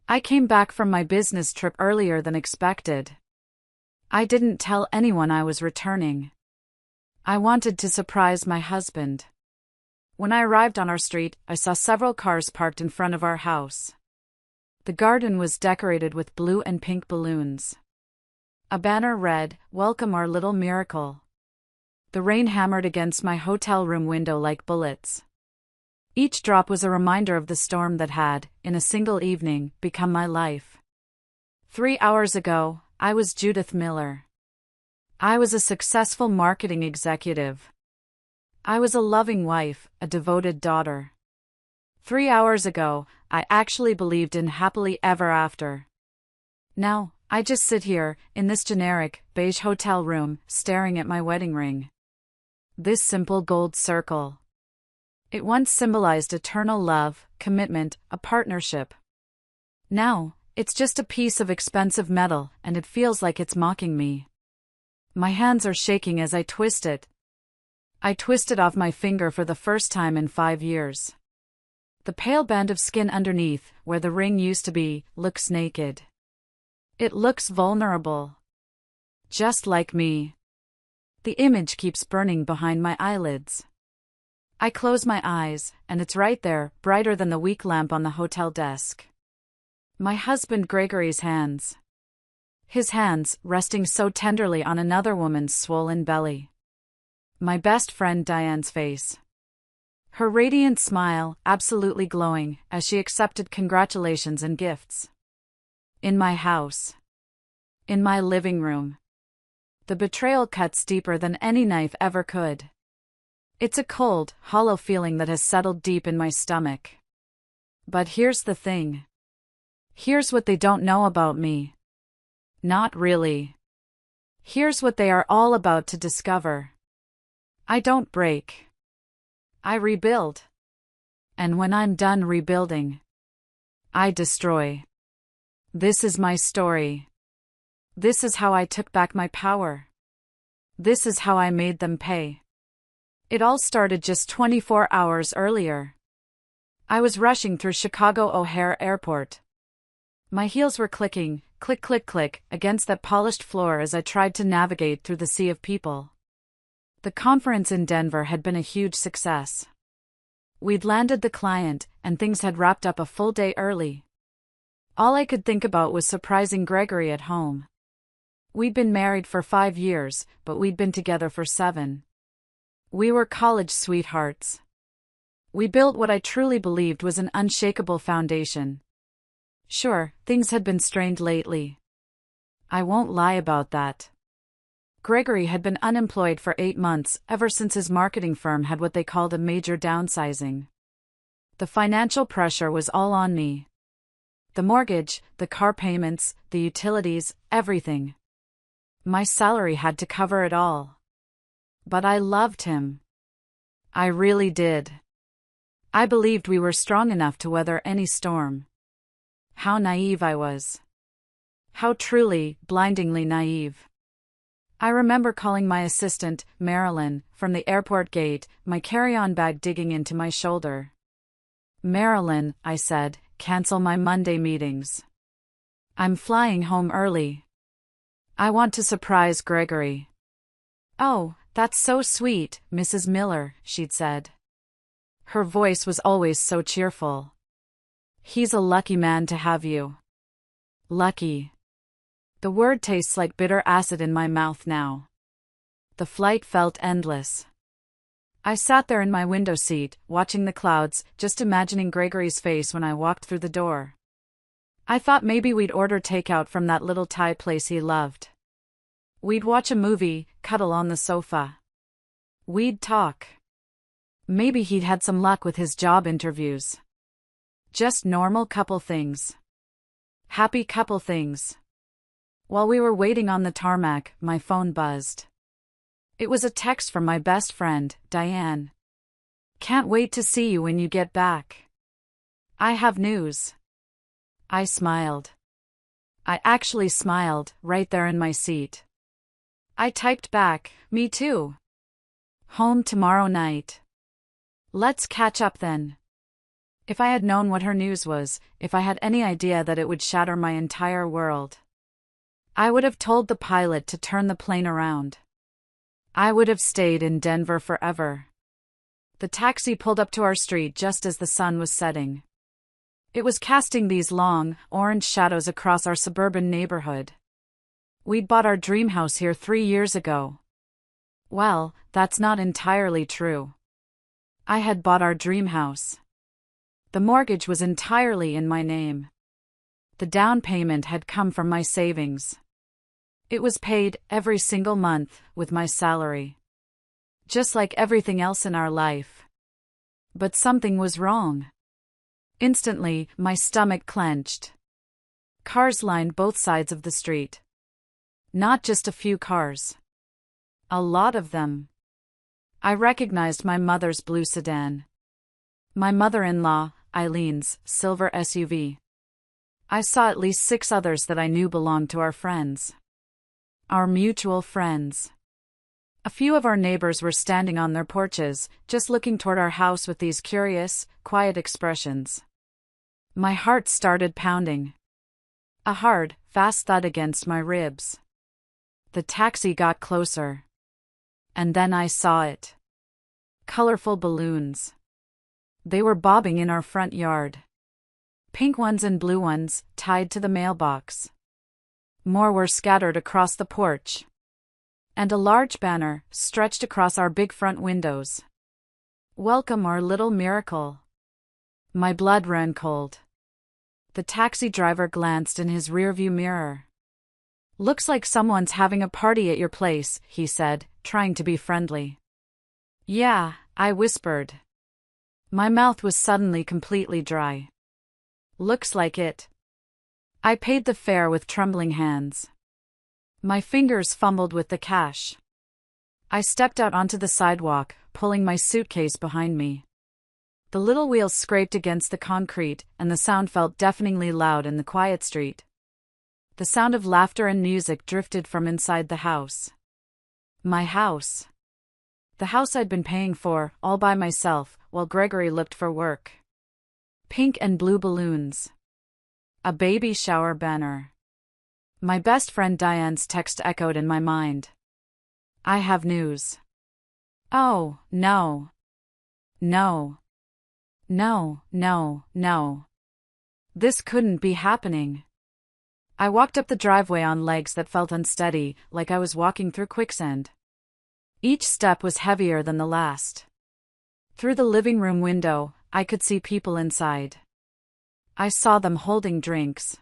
I came back from my business trip earlier than expected. I didn't tell anyone I was returning. I wanted to surprise my husband. When I arrived on our street, I saw several cars parked in front of our house. The garden was decorated with blue and pink balloons. A banner read, "Welcome our little miracle." The rain hammered against my hotel room window like bullets. Each drop was a reminder of the storm that had, in a single evening, become my life. 3 hours ago, I was Judith Miller. I was a successful marketing executive. I was a loving wife, a devoted daughter. 3 hours ago, I actually believed in happily ever after. Now, I just sit here, in this generic, beige hotel room, staring at my wedding ring. This simple gold circle. It once symbolized eternal love, commitment, a partnership. Now, it's just a piece of expensive metal, and it feels like it's mocking me. My hands are shaking as I twist it. I twist it off my finger for the first time in 5 years. The pale band of skin underneath, where the ring used to be, looks naked. It looks vulnerable. Just like me. The image keeps burning behind my eyelids. I close my eyes, and it's right there, brighter than the weak lamp on the hotel desk. My husband Gregory's hands. His hands, resting so tenderly on another woman's swollen belly. My best friend Diane's face. Her radiant smile, absolutely glowing, as she accepted congratulations and gifts. In my house. In my living room. The betrayal cuts deeper than any knife ever could. It's a cold, hollow feeling that has settled deep in my stomach. But here's the thing. Here's what they don't know about me. Not really. Here's what they are all about to discover. I don't break. I rebuild. And when I'm done rebuilding, I destroy. This is my story. This is how I took back my power. This is how I made them pay. It all started just 24 hours earlier. I was rushing through Chicago O'Hare Airport. My heels were clicking, click click click, against that polished floor as I tried to navigate through the sea of people. The conference in Denver had been a huge success. We'd landed the client, and things had wrapped up a full day early. All I could think about was surprising Gregory at home. We'd been married for 5 years, but we'd been together for 7. We were college sweethearts. We built what I truly believed was an unshakable foundation. Sure, things had been strained lately. I won't lie about that. Gregory had been unemployed for 8 months, ever since his marketing firm had what they called a major downsizing. The financial pressure was all on me. The mortgage, the car payments, the utilities, everything. My salary had to cover it all. But I loved him. I really did. I believed we were strong enough to weather any storm. How naive I was. How truly, blindingly naive. I remember calling my assistant, Marilyn, from the airport gate, my carry-on bag digging into my shoulder. "Marilyn," I said, "cancel my Monday meetings. I'm flying home early. I want to surprise Gregory." "Oh, that's so sweet, Mrs. Miller," she'd said. Her voice was always so cheerful. "He's a lucky man to have you." Lucky. The word tastes like bitter acid in my mouth now. The flight felt endless. I sat there in my window seat, watching the clouds, just imagining Gregory's face when I walked through the door. I thought maybe we'd order takeout from that little Thai place he loved. We'd watch a movie, cuddle on the sofa. We'd talk. Maybe he'd had some luck with his job interviews. Just normal couple things. Happy couple things. While we were waiting on the tarmac, my phone buzzed. It was a text from my best friend, Diane. "Can't wait to see you when you get back. I have news." I smiled. I actually smiled, right there in my seat. I typed back, "Me too. Home tomorrow night. Let's catch up then." If I had known what her news was, if I had any idea that it would shatter my entire world, I would have told the pilot to turn the plane around. I would have stayed in Denver forever. The taxi pulled up to our street just as the sun was setting. It was casting these long, orange shadows across our suburban neighborhood. We'd bought our dream house here 3 years ago. Well, that's not entirely true. I had bought our dream house. The mortgage was entirely in my name. The down payment had come from my savings. It was paid every single month with my salary. Just like everything else in our life. But something was wrong. Instantly, my stomach clenched. Cars lined both sides of the street. Not just a few cars. A lot of them. I recognized my mother's blue sedan. My mother-in-law, Eileen's, silver SUV. I saw at least 6 others that I knew belonged to our friends. Our mutual friends. A few of our neighbors were standing on their porches, just looking toward our house with these curious, quiet expressions. My heart started pounding. A hard, fast thud against my ribs. The taxi got closer. And then I saw it. Colorful balloons. They were bobbing in our front yard. Pink ones and blue ones, tied to the mailbox. More were scattered across the porch. And a large banner stretched across our big front windows. Welcome our little miracle. My blood ran cold. The taxi driver glanced in his rearview mirror. Looks like someone's having a party at your place, he said, trying to be friendly. Yeah, I whispered. My mouth was suddenly completely dry. Looks like it. I paid the fare with trembling hands. My fingers fumbled with the cash. I stepped out onto the sidewalk, pulling my suitcase behind me. The little wheels scraped against the concrete, and the sound felt deafeningly loud in the quiet street. The sound of laughter and music drifted from inside the house. My house. The house I'd been paying for, all by myself, while Gregory looked for work. Pink and blue balloons. A baby shower banner. My best friend Diane's text echoed in my mind. I have news. Oh, no. No. No, no, no. This couldn't be happening. I walked up the driveway on legs that felt unsteady, like I was walking through quicksand. Each step was heavier than the last. Through the living room window, I could see people inside. I saw them holding drinks.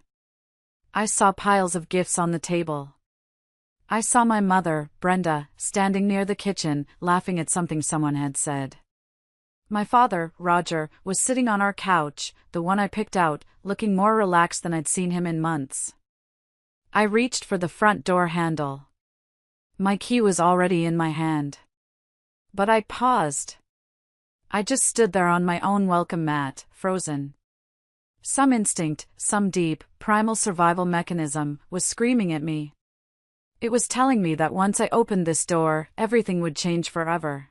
I saw piles of gifts on the table. I saw my mother, Brenda, standing near the kitchen, laughing at something someone had said. My father, Roger, was sitting on our couch, the one I picked out, looking more relaxed than I'd seen him in months. I reached for the front door handle. My key was already in my hand. But I paused. I just stood there on my own welcome mat, frozen. Some instinct, some deep, primal survival mechanism, was screaming at me. It was telling me that once I opened this door, everything would change forever.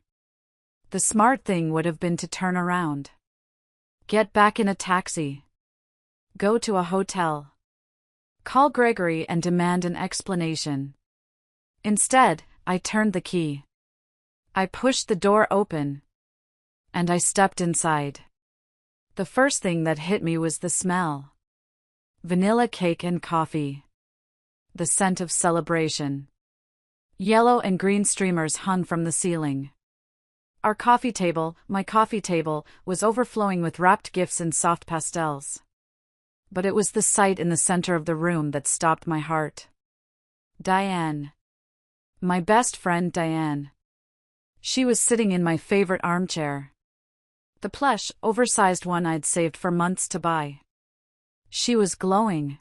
The smart thing would have been to turn around. Get back in a taxi. Go to a hotel. Call Gregory and demand an explanation. Instead, I turned the key. I pushed the door open. And I stepped inside. The first thing that hit me was the smell. Vanilla cake and coffee. The scent of celebration. Yellow and green streamers hung from the ceiling. Our coffee table, my coffee table, was overflowing with wrapped gifts in soft pastels. But it was the sight in the center of the room that stopped my heart. Diane. My best friend Diane. She was sitting in my favorite armchair. The plush, oversized one I'd saved for months to buy. She was glowing.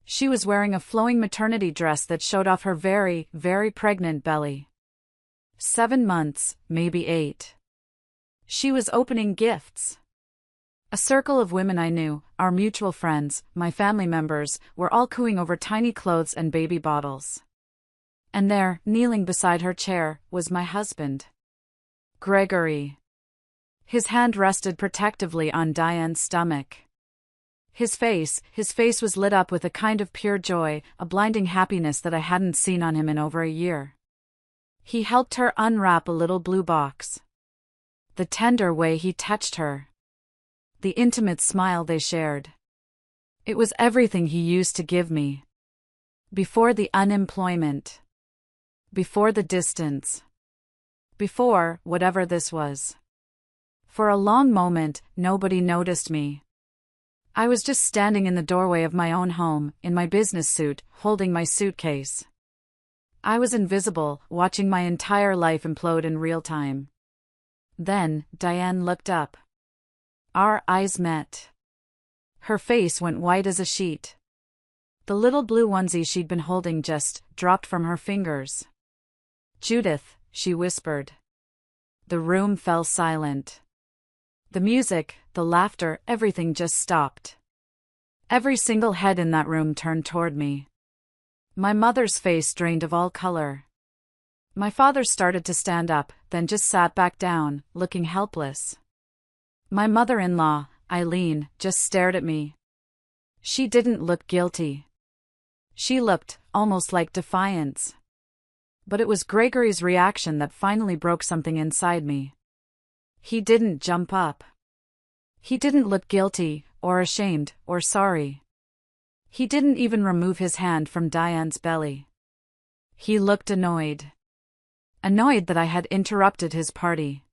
She was wearing a flowing maternity dress that showed off her very, very pregnant belly. 7 months, maybe 8. She was opening gifts. A circle of women I knew, our mutual friends, my family members, were all cooing over tiny clothes and baby bottles. And there, kneeling beside her chair, was my husband. Gregory. His hand rested protectively on Diane's stomach. His face was lit up with a kind of pure joy, a blinding happiness that I hadn't seen on him in over a year. He helped her unwrap a little blue box. The tender way he touched her. The intimate smile they shared. It was everything he used to give me. Before the unemployment. Before the distance. Before whatever this was. For a long moment, nobody noticed me. I was just standing in the doorway of my own home, in my business suit, holding my suitcase. I was invisible, watching my entire life implode in real time. Then, Diane looked up. Our eyes met. Her face went white as a sheet. The little blue onesie she'd been holding just dropped from her fingers. Judith, she whispered. The room fell silent. The music, the laughter, everything just stopped. Every single head in that room turned toward me. My mother's face drained of all color. My father started to stand up, then just sat back down, looking helpless. My mother-in-law, Eileen, just stared at me. She didn't look guilty. She looked almost like defiance. But it was Gregory's reaction that finally broke something inside me. He didn't jump up. He didn't look guilty, or ashamed, or sorry. He didn't even remove his hand from Diane's belly. He looked annoyed. Annoyed that I had interrupted his party.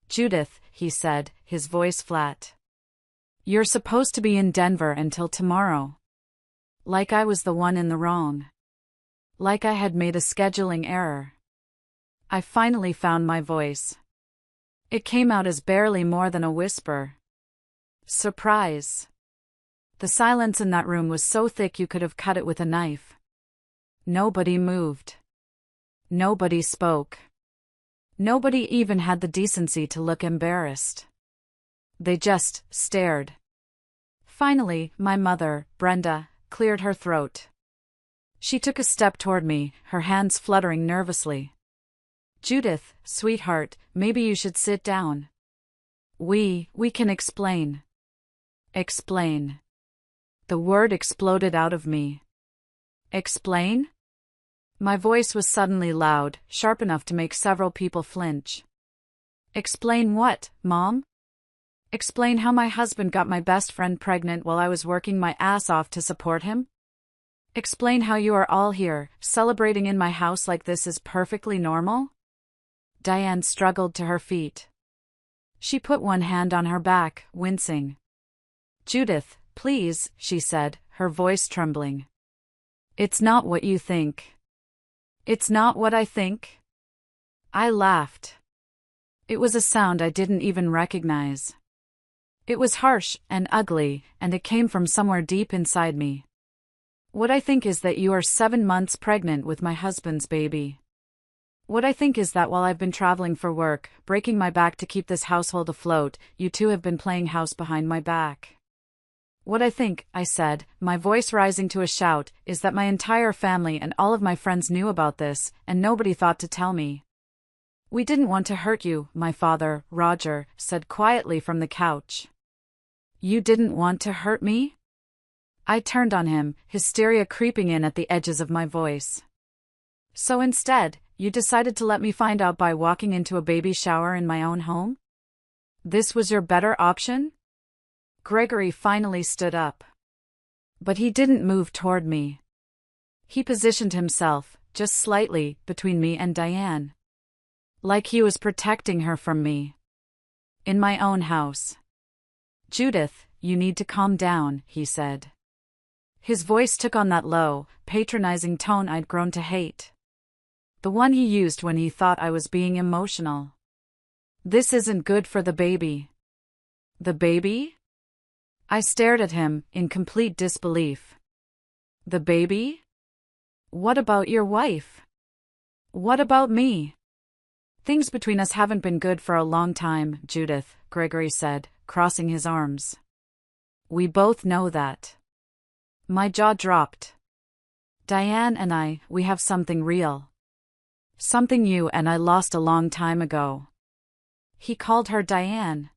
Judith, he said, his voice flat. You're supposed to be in Denver until tomorrow. Like I was the one in the wrong. Like I had made a scheduling error. I finally found my voice. It came out as barely more than a whisper. Surprise. The silence in that room was so thick you could have cut it with a knife. Nobody moved. Nobody spoke. Nobody even had the decency to look embarrassed. They just stared. Finally, my mother, Brenda, cleared her throat. She took a step toward me, her hands fluttering nervously. Judith, sweetheart, maybe you should sit down. We can explain. Explain. The word exploded out of me. Explain? My voice was suddenly loud, sharp enough to make several people flinch. Explain what, Mom? Explain how my husband got my best friend pregnant while I was working my ass off to support him? Explain how you are all here, celebrating in my house like this is perfectly normal? Diane struggled to her feet. She put one hand on her back, wincing. Judith, please, she said, her voice trembling. It's not what you think. It's not what I think. I laughed. It was a sound I didn't even recognize. It was harsh and ugly, and it came from somewhere deep inside me. What I think is that you are 7 months pregnant with my husband's baby. What I think is that while I've been traveling for work, breaking my back to keep this household afloat, you two have been playing house behind my back. What I think, I said, my voice rising to a shout, is that my entire family and all of my friends knew about this, and nobody thought to tell me. We didn't want to hurt you, my father, Roger, said quietly from the couch. You didn't want to hurt me? I turned on him, hysteria creeping in at the edges of my voice. So instead, you decided to let me find out by walking into a baby shower in my own home? This was your better option? Gregory finally stood up. But he didn't move toward me. He positioned himself, just slightly, between me and Diane. Like he was protecting her from me. In my own house. Judith, you need to calm down, he said. His voice took on that low, patronizing tone I'd grown to hate. The one he used when he thought I was being emotional. This isn't good for the baby. The baby? I stared at him, in complete disbelief. The baby? What about your wife? What about me? Things between us haven't been good for a long time, Judith, Gregory said, crossing his arms. We both know that. My jaw dropped. Diane and I, we have something real. Something you and I lost a long time ago. He called her Diane.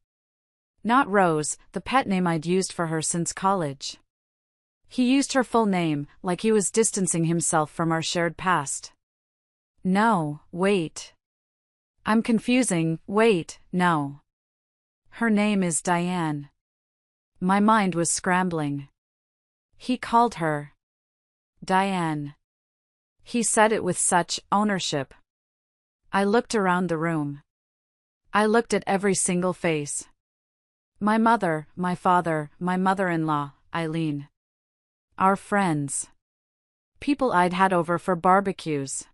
Not Rose, the pet name I'd used for her since college. He used her full name, like he was distancing himself from our shared past. No, wait. I'm confusing, wait, no. Her name is Diane. My mind was scrambling. He called her Diane. He said it with such ownership. I looked around the room. I looked at every single face. My mother, my father, my mother-in-law, Eileen. Our friends. People I'd had over for barbecues.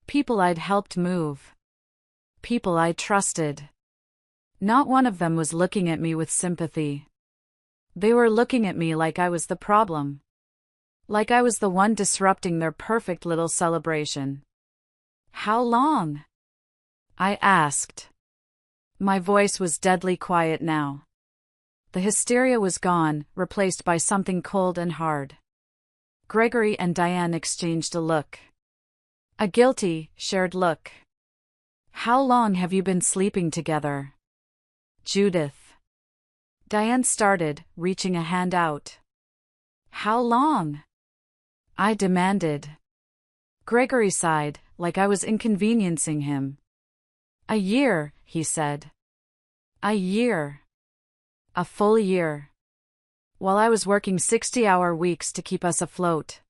People I'd helped move. People I trusted. Not one of them was looking at me with sympathy. They were looking at me like I was the problem. Like I was the one disrupting their perfect little celebration. How long? I asked. My voice was deadly quiet now. The hysteria was gone, replaced by something cold and hard. Gregory and Diane exchanged a look. A guilty, shared look. How long have you been sleeping together? Judith. Diane started, reaching a hand out. How long? I demanded. Gregory sighed, like I was inconveniencing him. A year, he said. A year. A full year. While I was working 60-hour weeks to keep us afloat.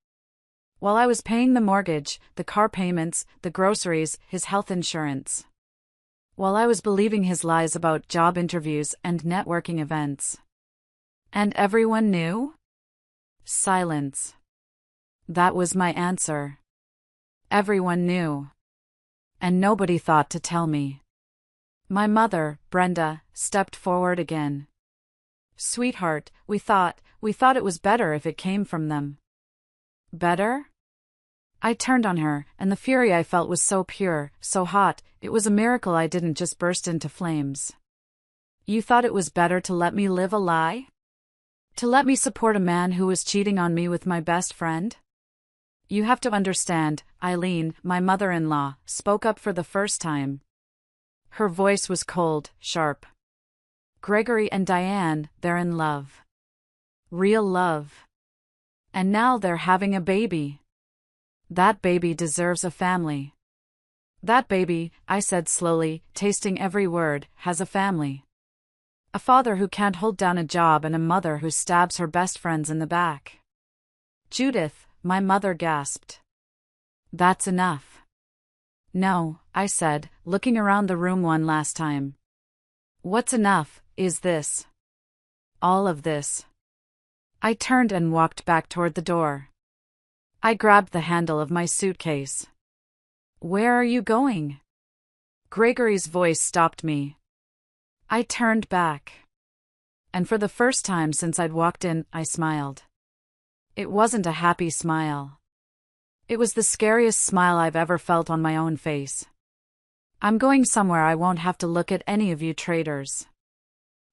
While I was paying the mortgage, the car payments, the groceries, his health insurance. While I was believing his lies about job interviews and networking events. And everyone knew? Silence. That was my answer. Everyone knew. And nobody thought to tell me. My mother, Brenda, stepped forward again. Sweetheart, we thought it was better if it came from them. Better? I turned on her, and the fury I felt was so pure, so hot, it was a miracle I didn't just burst into flames. You thought it was better to let me live a lie? To let me support a man who was cheating on me with my best friend? You have to understand, Eileen, my mother-in-law, spoke up for the first time. Her voice was cold, sharp. Gregory and Diane, they're in love. Real love. And now they're having a baby. That baby deserves a family. That baby, I said slowly, tasting every word, has a family. A father who can't hold down a job and a mother who stabs her best friends in the back. Judith, my mother gasped. That's enough. No, I said, looking around the room one last time. What's enough, is this. All of this. I turned and walked back toward the door. I grabbed the handle of my suitcase. Where are you going? Gregory's voice stopped me. I turned back. And for the first time since I'd walked in, I smiled. It wasn't a happy smile. It was the scariest smile I've ever felt on my own face. I'm going somewhere I won't have to look at any of you traitors.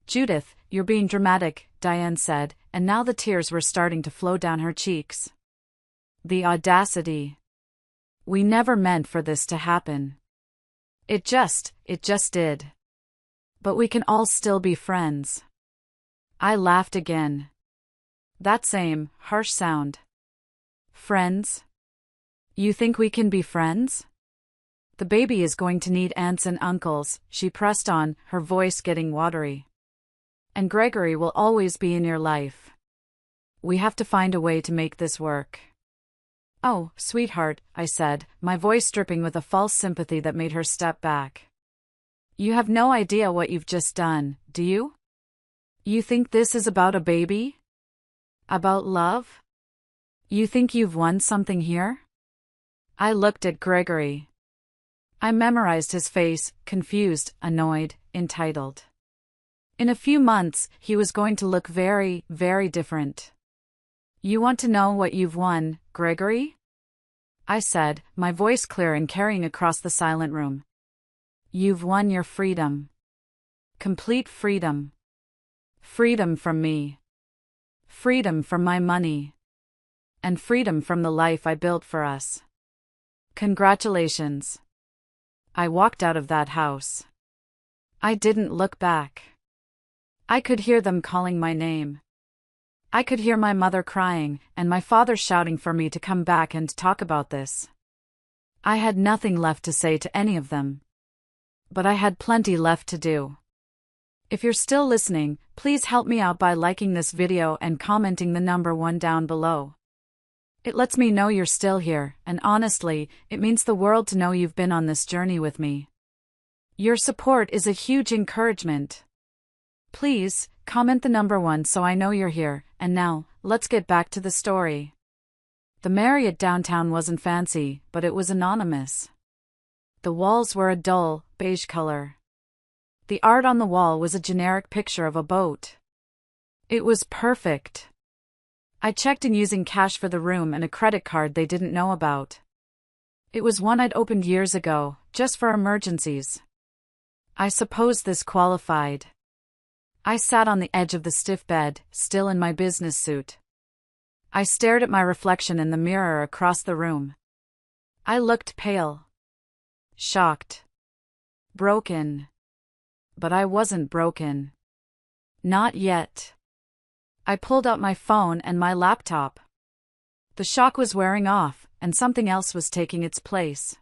Judith, you're being dramatic, Diane said, and now the tears were starting to flow down her cheeks. The audacity. We never meant for this to happen. It just did. But we can all still be friends. I laughed again. That same, harsh sound. Friends? You think we can be friends? The baby is going to need aunts and uncles, she pressed on, her voice getting watery. And Gregory will always be in your life. We have to find a way to make this work. Oh, sweetheart, I said, my voice dripping with a false sympathy that made her step back. You have no idea what you've just done, do you? You think this is about a baby? About love? You think you've won something here? I looked at Gregory. I memorized his face, confused, annoyed, entitled. In a few months, he was going to look very, very different. You want to know what you've won, Gregory? I said, my voice clear and carrying across the silent room. You've won your freedom. Complete freedom. Freedom from me. Freedom from my money. And freedom from the life I built for us. Congratulations. I walked out of that house. I didn't look back. I could hear them calling my name. I could hear my mother crying, and my father shouting for me to come back and talk about this. I had nothing left to say to any of them. But I had plenty left to do. If you're still listening, please help me out by liking this video and commenting the number 1 down below. It lets me know you're still here, and honestly, it means the world to know you've been on this journey with me. Your support is a huge encouragement. Please, comment the number 1 so I know you're here, and now, let's get back to the story. The Marriott downtown wasn't fancy, but it was anonymous. The walls were a dull, beige color. The art on the wall was a generic picture of a boat. It was perfect. I checked in using cash for the room and a credit card they didn't know about. It was one I'd opened years ago, just for emergencies. I suppose this qualified. I sat on the edge of the stiff bed, still in my business suit. I stared at my reflection in the mirror across the room. I looked pale. Shocked. Broken. But I wasn't broken. Not yet. I pulled out my phone and my laptop. The shock was wearing off, and something else was taking its place.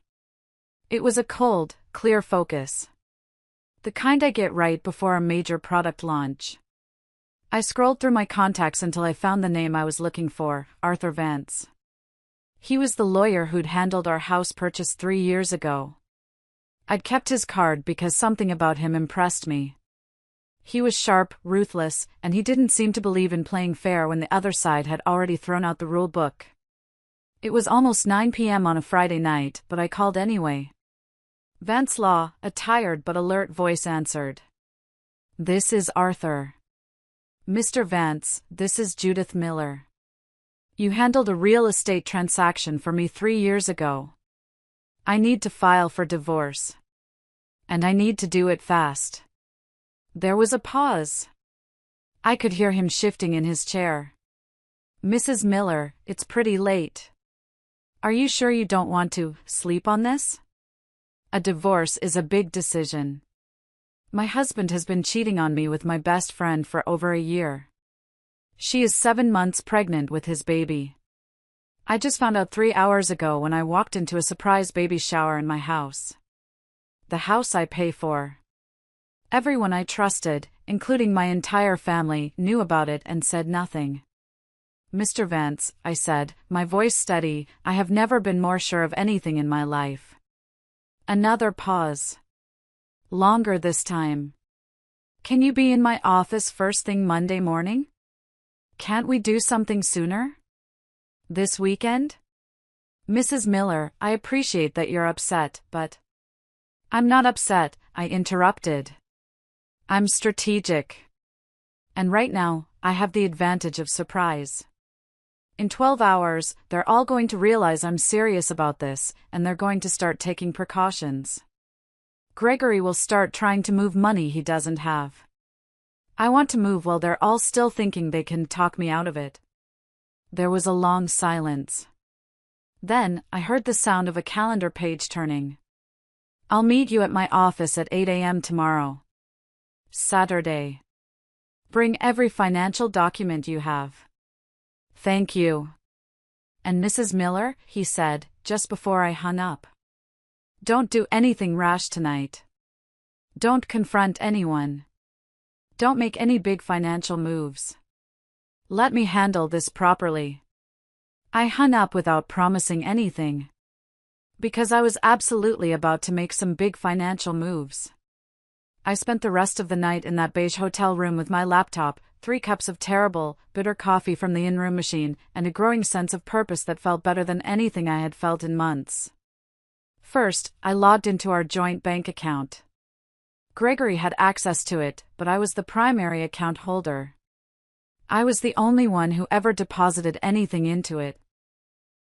It was a cold, clear focus. The kind I get right before a major product launch. I scrolled through my contacts until I found the name I was looking for, Arthur Vance. He was the lawyer who'd handled our house purchase 3 years ago. I'd kept his card because something about him impressed me. He was sharp, ruthless, and he didn't seem to believe in playing fair when the other side had already thrown out the rule book. It was almost 9 p.m. on a Friday night, but I called anyway. Vance Law, a tired but alert voice answered. "This is Arthur." "Mr. Vance, this is Judith Miller. You handled a real estate transaction for me 3 years ago. I need to file for divorce. And I need to do it fast." There was a pause. I could hear him shifting in his chair. "Mrs. Miller, it's pretty late. Are you sure you don't want to sleep on this? A divorce is a big decision. My husband has been cheating on me with my best friend for over a year. She is 7 months pregnant with his baby. I just found out 3 hours ago when I walked into a surprise baby shower in my house. The house I pay for. Everyone I trusted, including my entire family, knew about it and said nothing. Mr. Vance, I said, my voice steady, I have never been more sure of anything in my life. Another pause. Longer this time. Can you be in my office first thing Monday morning? Can't we do something sooner? This weekend? Mrs. Miller, I appreciate that you're upset, but... I'm not upset, I interrupted. I'm strategic. And right now, I have the advantage of surprise. In 12 hours, they're all going to realize I'm serious about this, and they're going to start taking precautions. Gregory will start trying to move money he doesn't have. I want to move while they're all still thinking they can talk me out of it. There was a long silence. Then, I heard the sound of a calendar page turning. I'll meet you at my office at 8 a.m. tomorrow. Saturday. Bring every financial document you have. Thank you. And Mrs. Miller, he said, just before I hung up. Don't do anything rash tonight. Don't confront anyone. Don't make any big financial moves. Let me handle this properly. I hung up without promising anything. Because I was absolutely about to make some big financial moves. I spent the rest of the night in that beige hotel room with my laptop, 3 cups of terrible, bitter coffee from the in-room machine, and a growing sense of purpose that felt better than anything I had felt in months. First, I logged into our joint bank account. Gregory had access to it, but I was the primary account holder. I was the only one who ever deposited anything into it.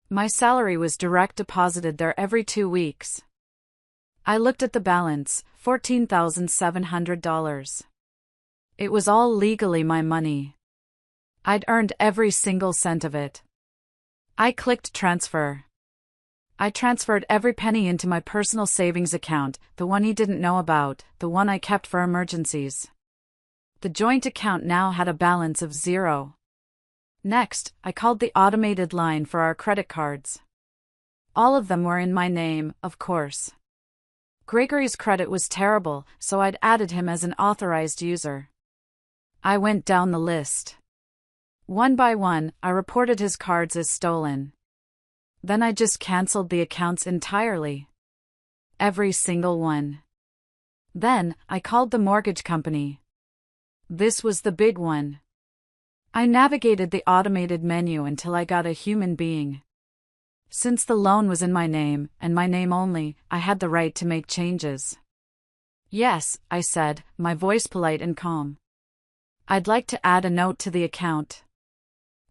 My salary was direct deposited there every 2 weeks. I looked at the balance, $14,700. It was all legally my money. I'd earned every single cent of it. I clicked transfer. I transferred every penny into my personal savings account, the one he didn't know about, the one I kept for emergencies. The joint account now had a balance of 0. Next, I called the automated line for our credit cards. All of them were in my name, of course. Gregory's credit was terrible, so I'd added him as an authorized user. I went down the list. One by one, I reported his cards as stolen. Then I just canceled the accounts entirely. Every single one. Then, I called the mortgage company. This was the big one. I navigated the automated menu until I got a human being. Since the loan was in my name, and my name only, I had the right to make changes. Yes, I said, my voice polite and calm. I'd like to add a note to the account.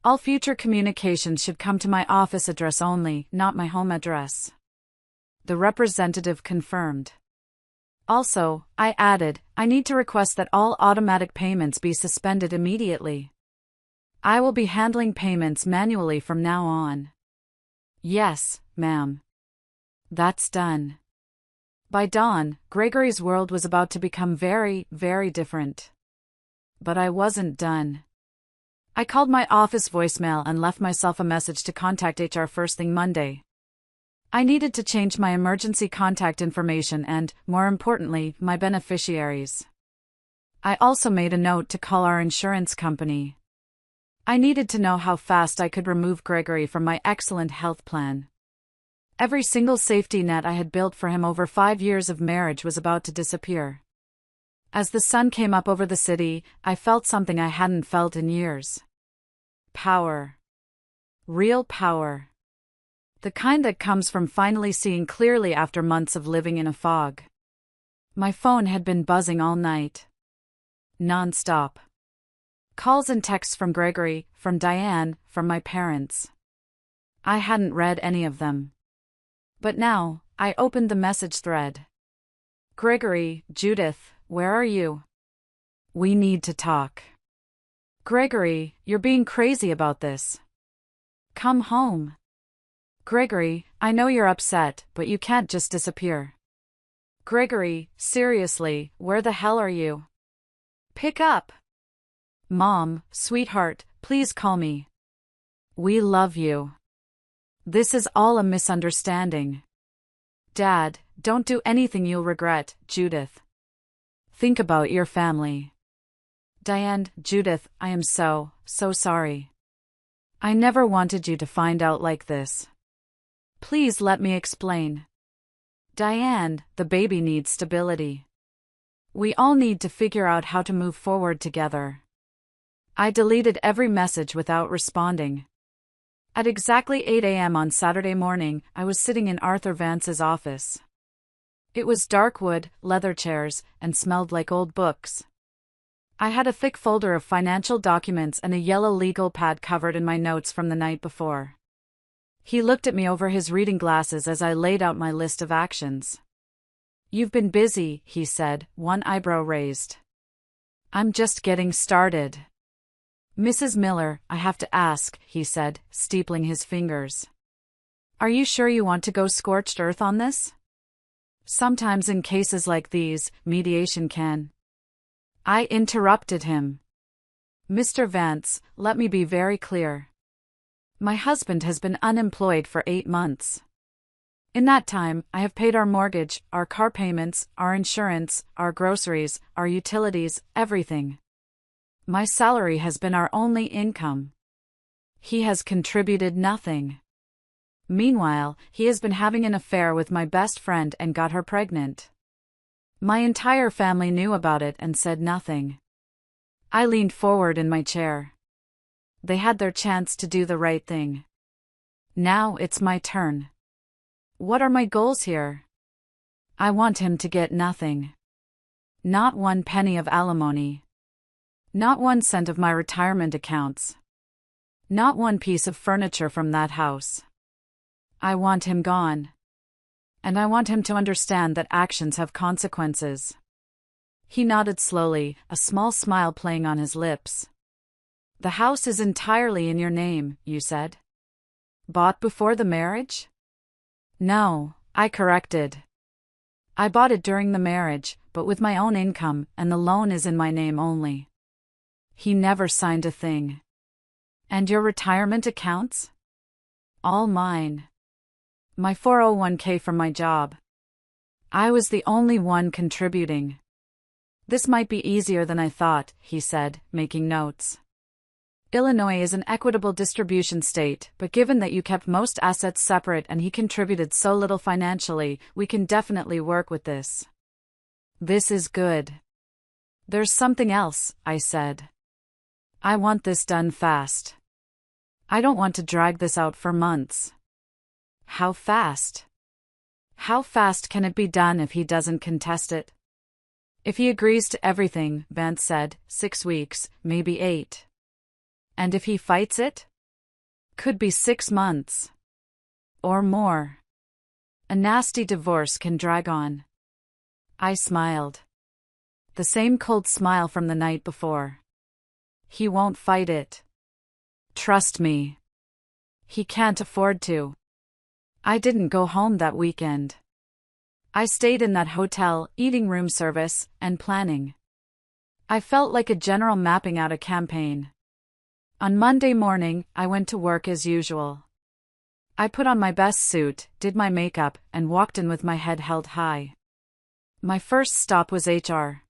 All future communications should come to my office address only, not my home address. The representative confirmed. Also, I added, I need to request that all automatic payments be suspended immediately. I will be handling payments manually from now on. Yes, ma'am. That's done. By dawn, Gregory's world was about to become very, very different. But I wasn't done. I called my office voicemail and left myself a message to contact HR first thing Monday. I needed to change my emergency contact information and, more importantly, my beneficiaries. I also made a note to call our insurance company. I needed to know how fast I could remove Gregory from my excellent health plan. Every single safety net I had built for him over 5 years of marriage was about to disappear. As the sun came up over the city, I felt something I hadn't felt in years. Power. Real power. The kind that comes from finally seeing clearly after months of living in a fog. My phone had been buzzing all night. Non-stop. Calls and texts from Gregory, from Diane, from my parents. I hadn't read any of them. But now, I opened the message thread. Gregory, Judith, where are you? We need to talk. Gregory, you're being crazy about this. Come home. Gregory, I know you're upset, but you can't just disappear. Gregory, seriously, where the hell are you? Pick up. Mom, sweetheart, please call me. We love you. This is all a misunderstanding. Dad, don't do anything you'll regret, Judith. Think about your family. Diane, Judith, I am so sorry. I never wanted you to find out like this. Please let me explain. Diane, the baby needs stability. We all need to figure out how to move forward together. I deleted every message without responding. At exactly 8 a.m. on Saturday morning, I was sitting in Arthur Vance's office. It was dark wood, leather chairs, and smelled like old books. I had a thick folder of financial documents and a yellow legal pad covered in my notes from the night before. He looked at me over his reading glasses as I laid out my list of actions. You've been busy, he said, one eyebrow raised. I'm just getting started. Mrs. Miller, I have to ask, he said, steepling his fingers. Are you sure you want to go scorched earth on this? Sometimes in cases like these, mediation can. I interrupted him. Mr. Vance, let me be very clear. My husband has been unemployed for 8 months. In that time, I have paid our mortgage, our car payments, our insurance, our groceries, our utilities, everything. My salary has been our only income. He has contributed nothing. Meanwhile, he has been having an affair with my best friend and got her pregnant. My entire family knew about it and said nothing. I leaned forward in my chair. They had their chance to do the right thing. Now it's my turn. What are my goals here? I want him to get nothing. Not 1 penny of alimony. Not 1 cent of my retirement accounts. Not 1 piece of furniture from that house. I want him gone. And I want him to understand that actions have consequences. He nodded slowly, a small smile playing on his lips. The house is entirely in your name, you said. Bought before the marriage? No, I corrected. I bought it during the marriage, but with my own income, and the loan is in my name only. He never signed a thing. And your retirement accounts? All mine. My 401k from my job. I was the only one contributing. This might be easier than I thought, he said, making notes. Illinois is an equitable distribution state, but given that you kept most assets separate and he contributed so little financially, we can definitely work with this. This is good. There's something else, I said. I want this done fast. I don't want to drag this out for months. How fast? How fast can it be done if he doesn't contest it? If he agrees to everything, Vance said, 6 weeks, maybe 8. And if he fights it? Could be 6 months. Or more. A nasty divorce can drag on. I smiled. The same cold smile from the night before. He won't fight it. Trust me. He can't afford to. I didn't go home that weekend. I stayed in that hotel, eating room service, and planning. I felt like a general mapping out a campaign. On Monday morning, I went to work as usual. I put on my best suit, did my makeup, and walked in with my head held high. My first stop was HR.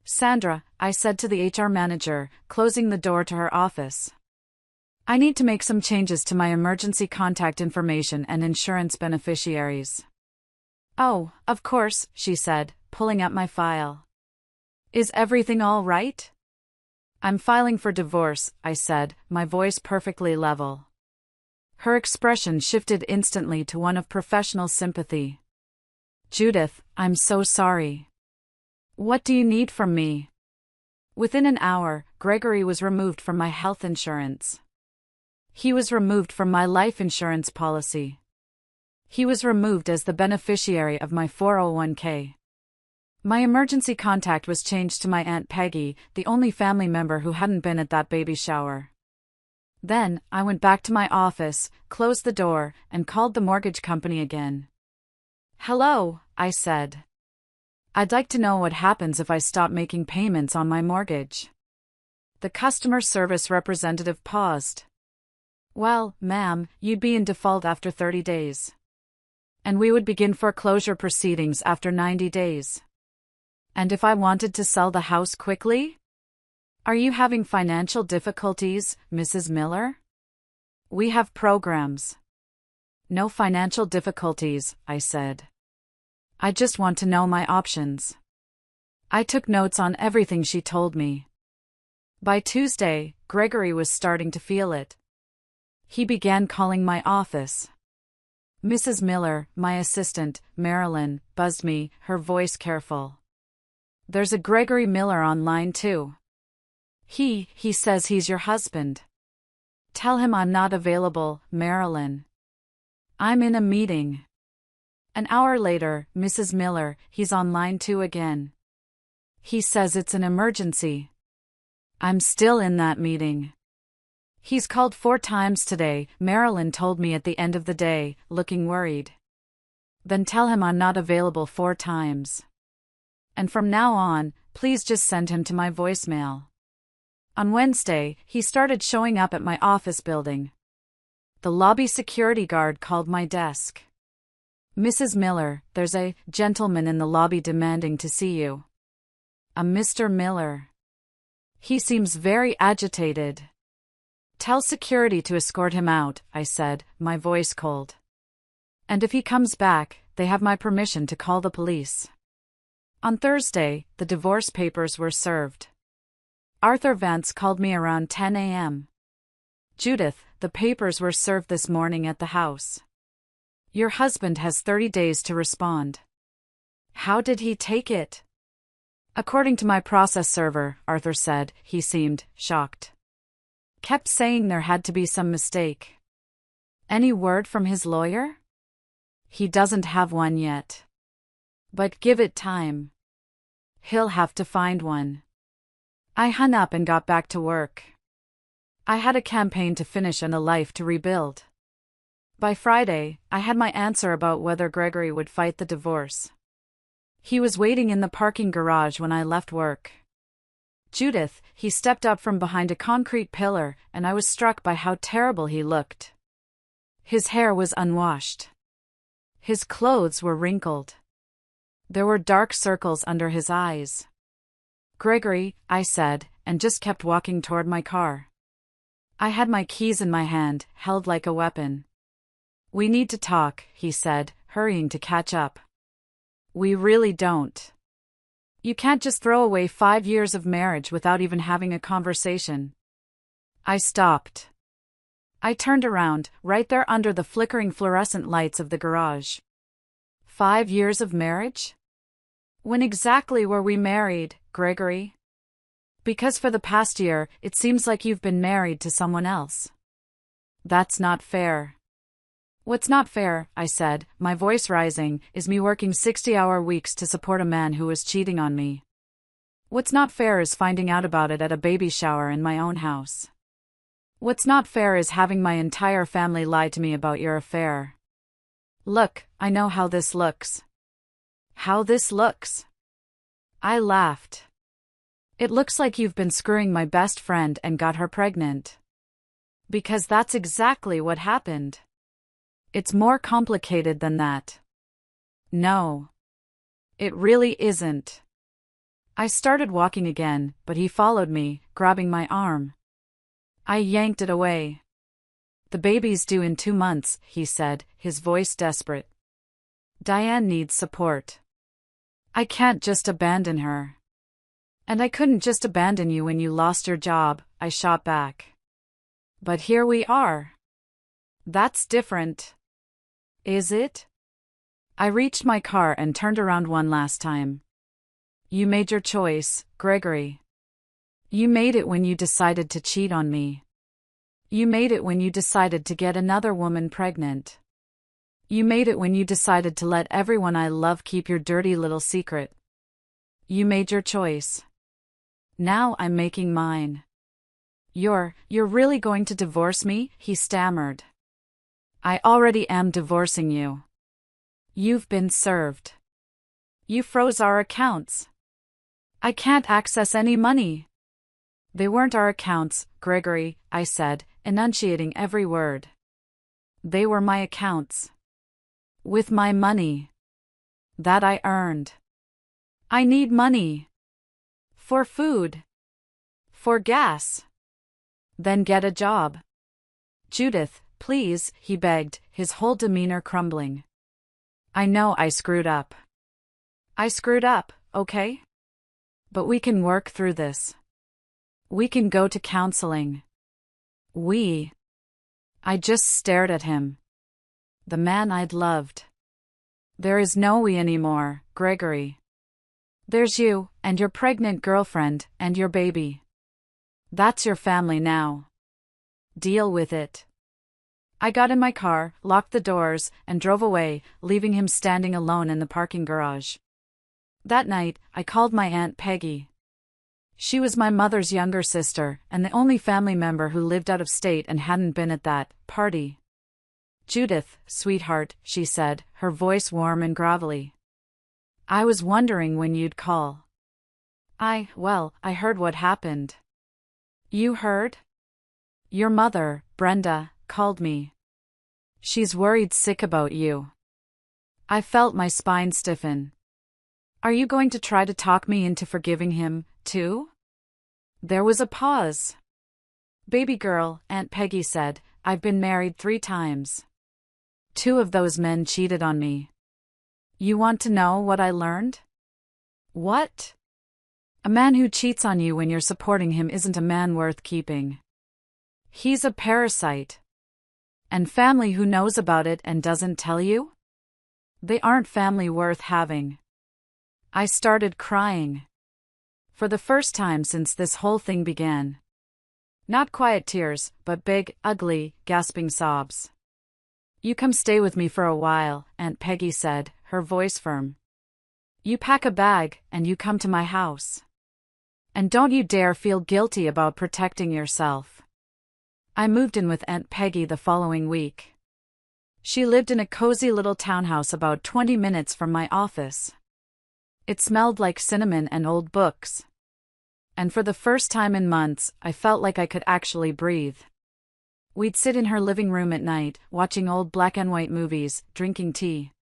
Sandra, I said to the HR manager, closing the door to her office. I need to make some changes to my emergency contact information and insurance beneficiaries. Oh, of course, she said, pulling up my file. Is everything all right? I'm filing for divorce, I said, my voice perfectly level. Her expression shifted instantly to one of professional sympathy. Judith, I'm so sorry. What do you need from me? Within an hour, Gregory was removed from my health insurance. He was removed from my life insurance policy. He was removed as the beneficiary of my 401k. My emergency contact was changed to my Aunt Peggy, the only family member who hadn't been at that baby shower. Then, I went back to my office, closed the door, and called the mortgage company again. Hello, I said. I'd like to know what happens if I stop making payments on my mortgage. The customer service representative paused. Well, ma'am, you'd be in default after 30 days. And we would begin foreclosure proceedings after 90 days. And if I wanted to sell the house quickly? Are you having financial difficulties, Mrs. Miller? We have programs. No financial difficulties, I said. I just want to know my options. I took notes on everything she told me. By Tuesday, Gregory was starting to feel it. He began calling my office. Mrs. Miller, my assistant, Marilyn, buzzed me, her voice careful. There's a Gregory Miller on line 2. He says he's your husband. Tell him I'm not available, Marilyn. I'm in a meeting. An hour later, Mrs. Miller, he's on line 2 again. He says it's an emergency. I'm still in that meeting. He's called 4 times today, Marilyn told me at the end of the day, looking worried. Then tell him I'm not available 4 times. And from now on, please just send him to my voicemail. On Wednesday, he started showing up at my office building. The lobby security guard called my desk. Mrs. Miller, there's a gentleman in the lobby demanding to see you. A Mr. Miller. He seems very agitated. Tell security to escort him out, I said, my voice cold. And if he comes back, they have my permission to call the police. On Thursday, the divorce papers were served. Arthur Vance called me around 10 a.m. Judith, the papers were served this morning at the house. Your husband has 30 days to respond. How did he take it? According to my process server, Arthur said, he seemed shocked. Kept saying there had to be some mistake. Any word from his lawyer? He doesn't have one yet. But give it time. He'll have to find one. I hung up and got back to work. I had a campaign to finish and a life to rebuild. By Friday, I had my answer about whether Gregory would fight the divorce. He was waiting in the parking garage when I left work. Judith, he stepped up from behind a concrete pillar, and I was struck by how terrible he looked. His hair was unwashed. His clothes were wrinkled. There were dark circles under his eyes. "Gregory," I said, and just kept walking toward my car. I had my keys in my hand, held like a weapon. "We need to talk," he said, hurrying to catch up. "We really don't. You can't just throw away 5 years of marriage without even having a conversation." I stopped. I turned around, right there under the flickering fluorescent lights of the garage. 5 years of marriage? When exactly were we married, Gregory? Because for the past year, it seems like you've been married to someone else. That's not fair. What's not fair, I said, my voice rising, is me working 60-hour weeks to support a man who was cheating on me. What's not fair is finding out about it at a baby shower in my own house. What's not fair is having my entire family lie to me about your affair. Look, I know how this looks. How this looks? I laughed. It looks like you've been screwing my best friend and got her pregnant. Because that's exactly what happened. It's more complicated than that. No. It really isn't. I started walking again, but he followed me, grabbing my arm. I yanked it away. "The baby's due in 2 months, he said, his voice desperate. "Diane needs support. I can't just abandon her." "And I couldn't just abandon you when you lost your job," I shot back. "But here we are." "That's different." "Is it?" I reached my car and turned around one last time. "You made your choice, Gregory. You made it when you decided to cheat on me. You made it when you decided to get another woman pregnant. You made it when you decided to let everyone I love keep your dirty little secret. You made your choice. Now I'm making mine." You're really going to divorce me?" he stammered. "I already am divorcing you. You've been served. You froze our accounts. I can't access any money." "They weren't our accounts, Gregory," I said, enunciating every word. "They were my accounts. With my money. That I earned. I need money. For food. For gas. Then get a job." "Judith, please," he begged, his whole demeanor crumbling. "I know I screwed up. I screwed up, okay? But we can work through this. We can go to counseling. I just stared at him. The man I'd loved. "There is no we anymore, Gregory. There's you, and your pregnant girlfriend, and your baby. That's your family now. Deal with it." I got in my car, locked the doors, and drove away, leaving him standing alone in the parking garage. That night, I called my Aunt Peggy. She was my mother's younger sister, and the only family member who lived out of state and hadn't been at that party. "Judith, sweetheart," she said, her voice warm and gravelly. "I was wondering when you'd call. I heard what happened." "You heard?" "Your mother, Brenda, called me. She's worried sick about you." I felt my spine stiffen. "Are you going to try to talk me into forgiving him, too?" There was a pause. "Baby girl," Aunt Peggy said, "I've been married 3 times. 2 of those men cheated on me. You want to know what I learned?" "What?" "A man who cheats on you when you're supporting him isn't a man worth keeping. He's a parasite. And family who knows about it and doesn't tell you? They aren't family worth having." I started crying. For the first time since this whole thing began. Not quiet tears, but big, ugly, gasping sobs. "You come stay with me for a while," Aunt Peggy said, her voice firm. "You pack a bag, and you come to my house. And don't you dare feel guilty about protecting yourself." I moved in with Aunt Peggy the following week. She lived in a cozy little townhouse about 20 minutes from my office. It smelled like cinnamon and old books. And for the first time in months, I felt like I could actually breathe. We'd sit in her living room at night, watching old black and white movies, drinking tea.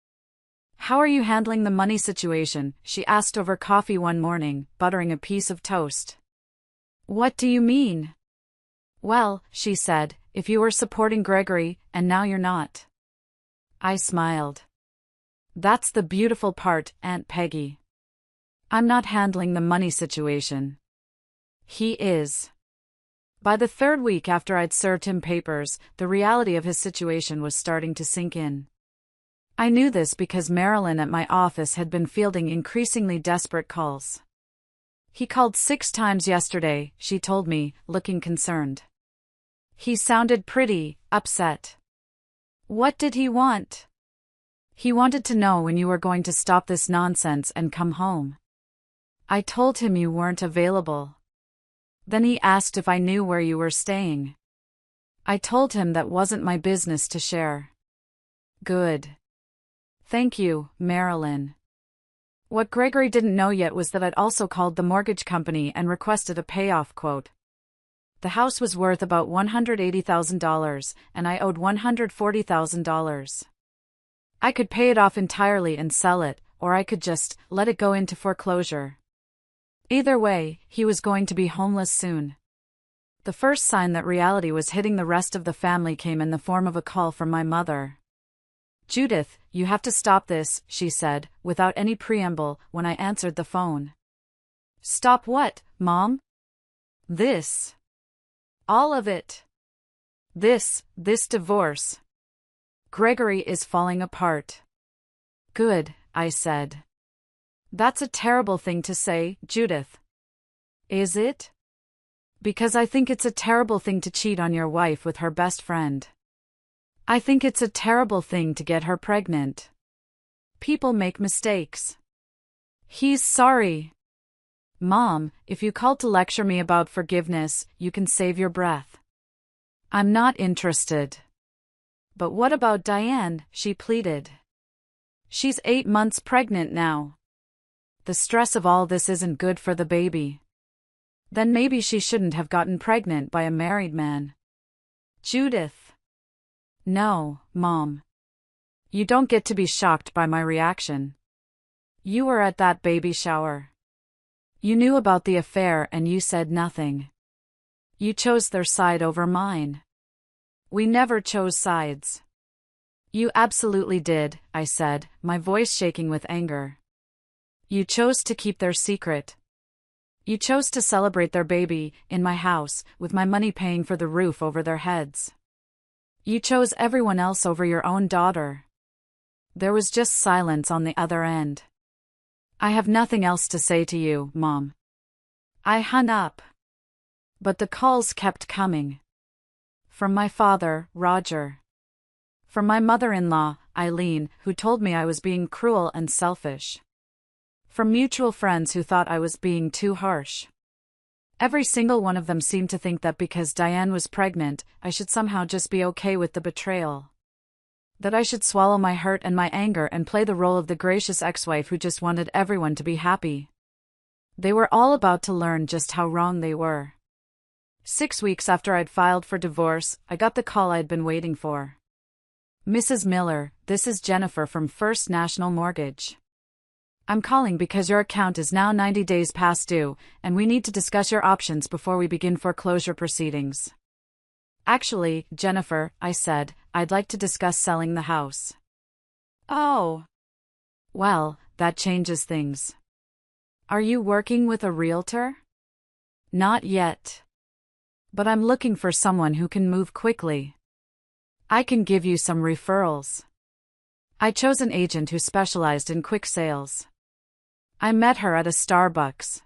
"How are you handling the money situation?" she asked over coffee one morning, buttering a piece of toast. "What do you mean?" "Well," she said, "if you were supporting Gregory, and now you're not." I smiled. "That's the beautiful part, Aunt Peggy. I'm not handling the money situation. He is." By the third week after I'd served him papers, the reality of his situation was starting to sink in. I knew this because Marilyn at my office had been fielding increasingly desperate calls. "He called 6 times yesterday," she told me, looking concerned. "He sounded pretty upset." "What did he want?" "He wanted to know when you were going to stop this nonsense and come home." I told him you weren't available. Then he asked if I knew where you were staying. I told him that wasn't my business to share. "Good. Thank you, Marilyn." What Gregory didn't know yet was that I'd also called the mortgage company and requested a payoff quote. The house was worth about $180,000, and I owed $140,000. I could pay it off entirely and sell it, or I could just let it go into foreclosure. Either way, he was going to be homeless soon. The first sign that reality was hitting the rest of the family came in the form of a call from my mother. "Judith, you have to stop this," she said, without any preamble, when I answered the phone. "Stop what, Mom?" "This. All of it. This divorce. Gregory is falling apart." "Good," I said. "That's a terrible thing to say, Judith." "Is it?" "Because I think it's a terrible thing to cheat on your wife with her best friend. I think it's a terrible thing to get her pregnant. People make mistakes." "He's sorry." "Mom, if you called to lecture me about forgiveness, you can save your breath. I'm not interested." "But what about Diane?" she pleaded. "She's 8 months pregnant now. The stress of all this isn't good for the baby." "Then maybe she shouldn't have gotten pregnant by a married man." "Judith." "No, Mom. You don't get to be shocked by my reaction. You were at that baby shower. You knew about the affair and you said nothing. You chose their side over mine. We never chose sides." "You absolutely did," I said, my voice shaking with anger. "You chose to keep their secret. You chose to celebrate their baby, in my house, with my money paying for the roof over their heads. You chose everyone else over your own daughter." There was just silence on the other end. "I have nothing else to say to you, Mom." I hung up. But the calls kept coming. From my father, Roger. From my mother-in-law, Eileen, who told me I was being cruel and selfish. From mutual friends who thought I was being too harsh. Every single one of them seemed to think that because Diane was pregnant, I should somehow just be okay with the betrayal. That I should swallow my hurt and my anger and play the role of the gracious ex-wife who just wanted everyone to be happy. They were all about to learn just how wrong they were. 6 weeks after I'd filed for divorce, I got the call I'd been waiting for. "Mrs. Miller, this is Jennifer from First National Mortgage. I'm calling because your account is now 90 days past due, and we need to discuss your options before we begin foreclosure proceedings." "Actually, Jennifer," I said, "I'd like to discuss selling the house." "Oh. Well, that changes things. Are you working with a realtor?" "Not yet. But I'm looking for someone who can move quickly. I can give you some referrals." I chose an agent who specialized in quick sales. I met her at a Starbucks.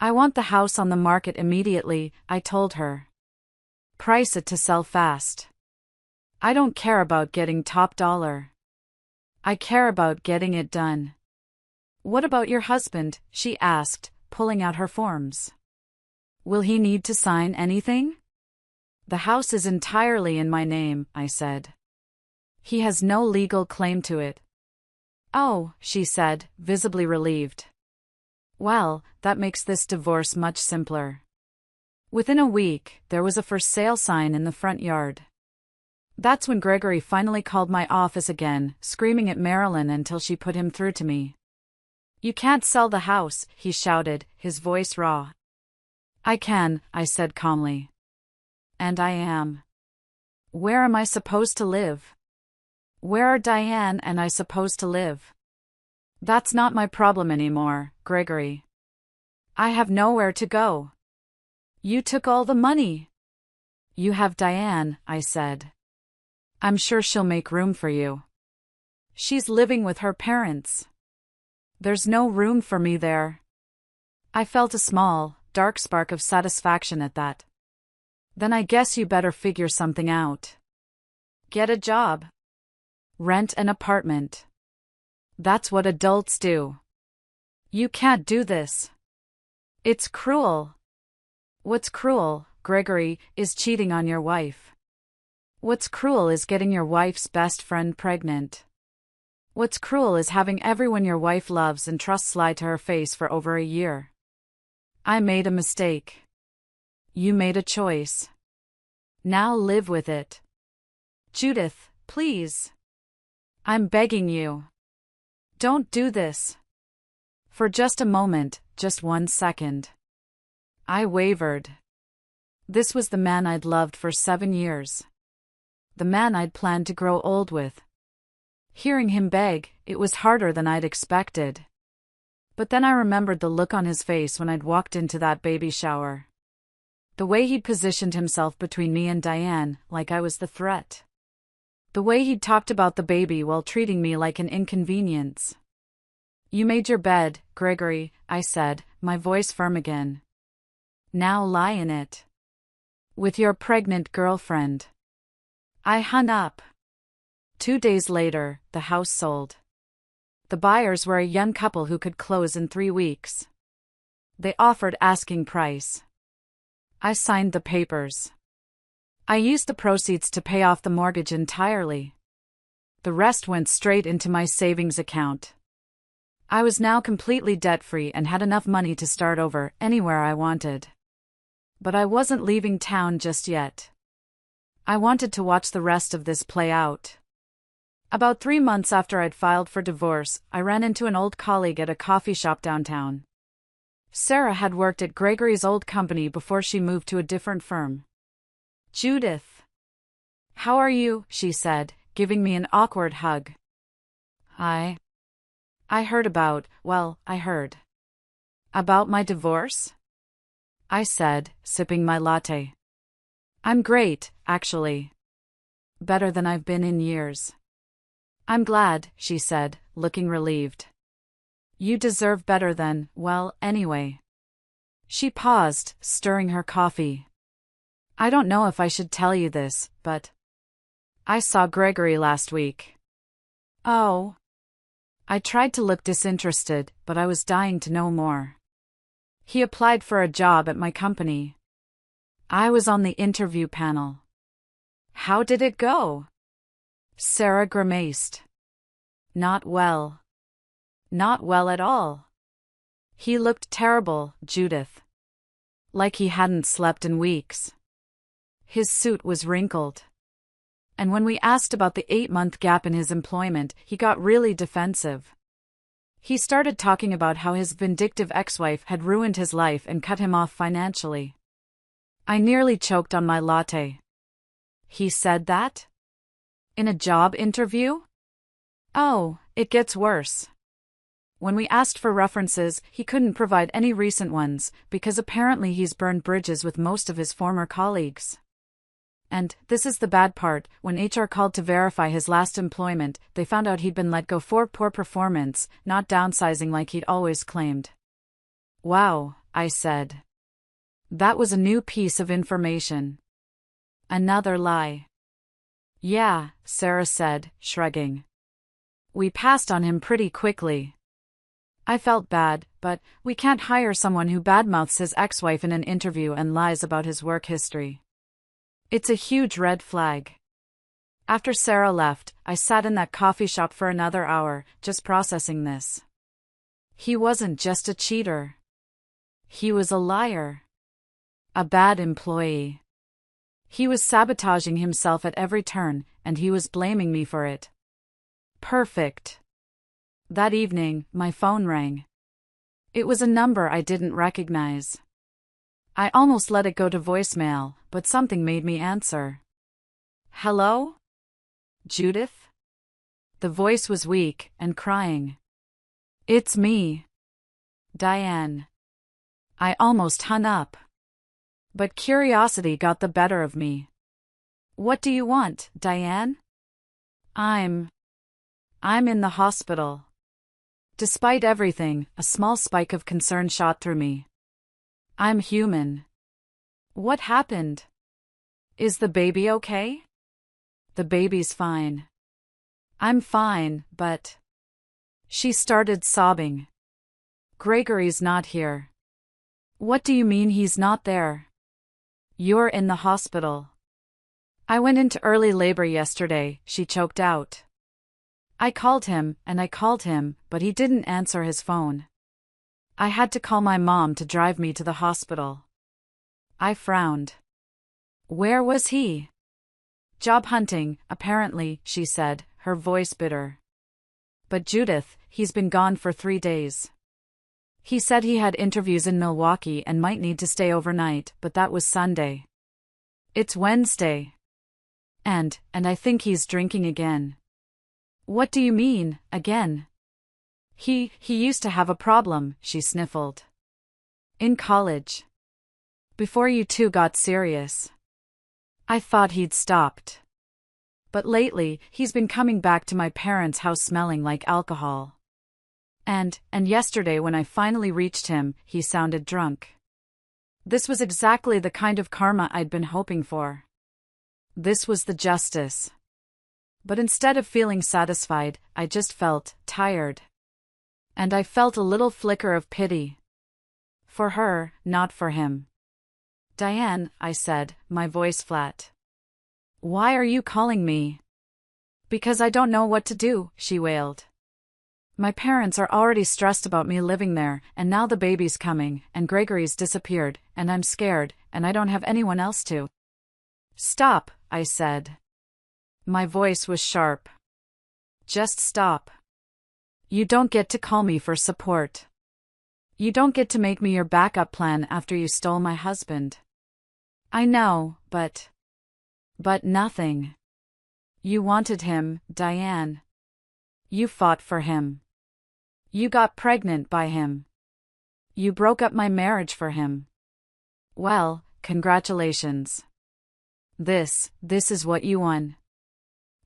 "I want the house on the market immediately," I told her. "Price it to sell fast. I don't care about getting top dollar. I care about getting it done." "What about your husband?" she asked, pulling out her forms. "Will he need to sign anything?" "The house is entirely in my name," I said. He has no legal claim to it. Oh, she said, visibly relieved. Well, that makes this divorce much simpler. Within a week, there was a for sale sign in the front yard. That's when Gregory finally called my office again, screaming at Marilyn until she put him through to me. You can't sell the house, he shouted, his voice raw. I can, I said calmly. And I am. Where am I supposed to live? Where are Diane and I supposed to live? That's not my problem anymore, Gregory. I have nowhere to go. You took all the money. You have Diane, I said. I'm sure she'll make room for you. She's living with her parents. There's no room for me there. I felt a small, dark spark of satisfaction at that. Then I guess you better figure something out. Get a job. Rent an apartment. That's what adults do. You can't do this. It's cruel. What's cruel, Gregory, is cheating on your wife. What's cruel is getting your wife's best friend pregnant. What's cruel is having everyone your wife loves and trusts lie to her face for over a year. I made a mistake. You made a choice. Now live with it. Judith, please. I'm begging you. Don't do this. For just a moment, just 1 second. I wavered. This was the man I'd loved for 7 years. The man I'd planned to grow old with. Hearing him beg, it was harder than I'd expected. But then I remembered the look on his face when I'd walked into that baby shower. The way he'd positioned himself between me and Diane, like I was the threat. The way he'd talked about the baby while treating me like an inconvenience. You made your bed, Gregory, I said, my voice firm again. Now lie in it. With your pregnant girlfriend. I hung up. 2 days later, the house sold. The buyers were a young couple who could close in 3 weeks. They offered asking price. I signed the papers. I used the proceeds to pay off the mortgage entirely. The rest went straight into my savings account. I was now completely debt-free and had enough money to start over anywhere I wanted. But I wasn't leaving town just yet. I wanted to watch the rest of this play out. About 3 months after I'd filed for divorce, I ran into an old colleague at a coffee shop downtown. Sarah had worked at Gregory's old company before she moved to a different firm. Judith. How are you? She said, giving me an awkward hug. I heard about my divorce? I said, sipping my latte. I'm great, actually. Better than I've been in years. I'm glad, she said, looking relieved. You deserve better than, anyway. She paused, stirring her coffee. I don't know if I should tell you this, but I saw Gregory last week. Oh. I tried to look disinterested, but I was dying to know more. He applied for a job at my company. I was on the interview panel. How did it go? Sarah grimaced. Not well. Not well at all. He looked terrible, Judith. Like he hadn't slept in weeks. His suit was wrinkled. And when we asked about the 8-month gap in his employment, he got really defensive. He started talking about how his vindictive ex-wife had ruined his life and cut him off financially. I nearly choked on my latte. He said that? In a job interview? Oh, it gets worse. When we asked for references, he couldn't provide any recent ones, because apparently he's burned bridges with most of his former colleagues. And, this is the bad part, when HR called to verify his last employment, they found out he'd been let go for poor performance, not downsizing like he'd always claimed. Wow, I said. That was a new piece of information. Another lie. Yeah, Sarah said, shrugging. We passed on him pretty quickly. I felt bad, but we can't hire someone who badmouths his ex-wife in an interview and lies about his work history. It's a huge red flag. After Sarah left, I sat in that coffee shop for another hour, just processing this. He wasn't just a cheater. He was a liar. A bad employee. He was sabotaging himself at every turn, and he was blaming me for it. Perfect. That evening, my phone rang. It was a number I didn't recognize. I almost let it go to voicemail, but something made me answer. Hello? Judith? The voice was weak and crying. It's me. Diane. I almost hung up. But curiosity got the better of me. What do you want, Diane? I'm in the hospital. Despite everything, a small spike of concern shot through me. I'm human. What happened? Is the baby okay? The baby's fine. I'm fine, but... She started sobbing. Gregory's not here. What do you mean he's not there? You're in the hospital. I went into early labor yesterday, she choked out. I called him, but he didn't answer his phone. I had to call my mom to drive me to the hospital. I frowned. Where was he? Job hunting, apparently, she said, her voice bitter. But Judith, he's been gone for 3 days. He said he had interviews in Milwaukee and might need to stay overnight, but that was Sunday. It's Wednesday. And I think he's drinking again. What do you mean, again? He used to have a problem, she sniffled. In college. Before you two got serious. I thought he'd stopped. But lately, he's been coming back to my parents' house smelling like alcohol. And yesterday when I finally reached him, he sounded drunk. This was exactly the kind of karma I'd been hoping for. This was the justice. But instead of feeling satisfied, I just felt tired. And I felt a little flicker of pity. For her, not for him. Diane, I said, my voice flat. Why are you calling me? Because I don't know what to do, she wailed. My parents are already stressed about me living there, and now the baby's coming, and Gregory's disappeared, and I'm scared, and I don't have anyone else to. Stop, I said. My voice was sharp. Just stop. You don't get to call me for support. You don't get to make me your backup plan after you stole my husband. I know, but nothing. You wanted him, Diane. You fought for him. You got pregnant by him. You broke up my marriage for him. Well, congratulations. This is what you won.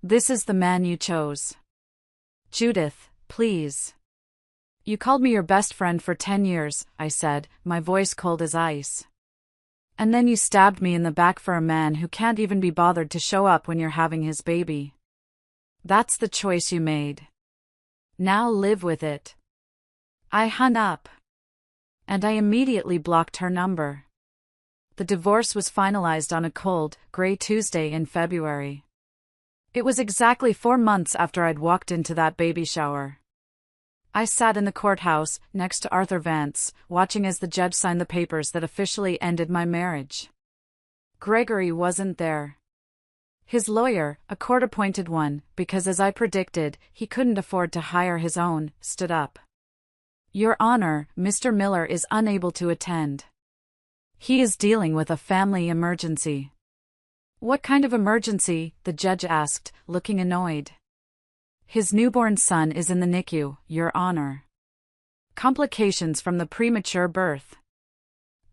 This is the man you chose. Judith, please. You called me your best friend for 10 years, I said, my voice cold as ice. And then you stabbed me in the back for a man who can't even be bothered to show up when you're having his baby. That's the choice you made. Now live with it. I hung up. And I immediately blocked her number. The divorce was finalized on a cold, gray Tuesday in February. It was exactly 4 months after I'd walked into that baby shower. I sat in the courthouse, next to Arthur Vance, watching as the judge signed the papers that officially ended my marriage. Gregory wasn't there. His lawyer, a court-appointed one, because as I predicted, he couldn't afford to hire his own, stood up. Your Honor, Mr. Miller is unable to attend. He is dealing with a family emergency. What kind of emergency? The judge asked, looking annoyed. His newborn son is in the NICU, Your Honor. Complications from the premature birth.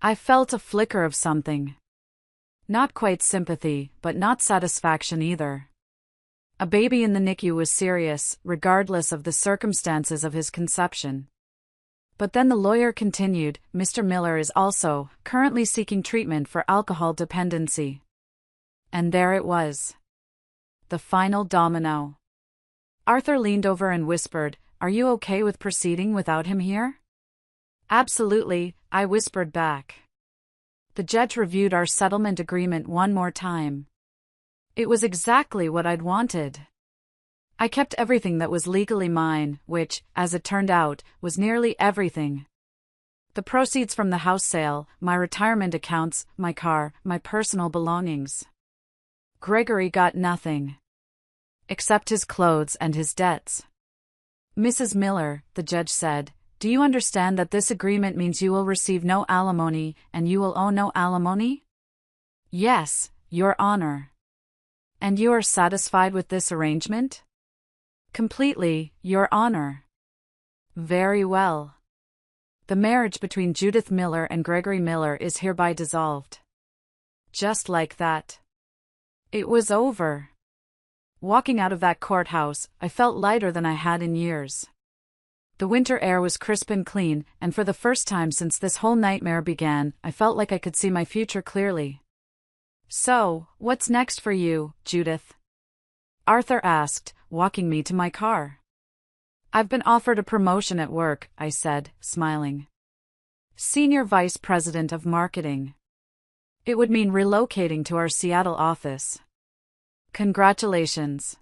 I felt a flicker of something. Not quite sympathy, but not satisfaction either. A baby in the NICU was serious, regardless of the circumstances of his conception. But then the lawyer continued, Mr. Miller is also currently seeking treatment for alcohol dependency. And there it was. The final domino. Arthur leaned over and whispered, Are you okay with proceeding without him here? Absolutely, I whispered back. The judge reviewed our settlement agreement one more time. It was exactly what I'd wanted. I kept everything that was legally mine, which, as it turned out, was nearly everything. The proceeds from the house sale, my retirement accounts, my car, my personal belongings. Gregory got nothing. Except his clothes and his debts. Mrs. Miller, the judge said, do you understand that this agreement means you will receive no alimony and you will owe no alimony? Yes, Your Honor. And you are satisfied with this arrangement? Completely, Your Honor. Very well. The marriage between Judith Miller and Gregory Miller is hereby dissolved. Just like that. It was over. Walking out of that courthouse, I felt lighter than I had in years. The winter air was crisp and clean, and for the first time since this whole nightmare began, I felt like I could see my future clearly. So, what's next for you, Judith? Arthur asked, walking me to my car. I've been offered a promotion at work, I said, smiling. Senior Vice President of Marketing. It would mean relocating to our Seattle office. Congratulations.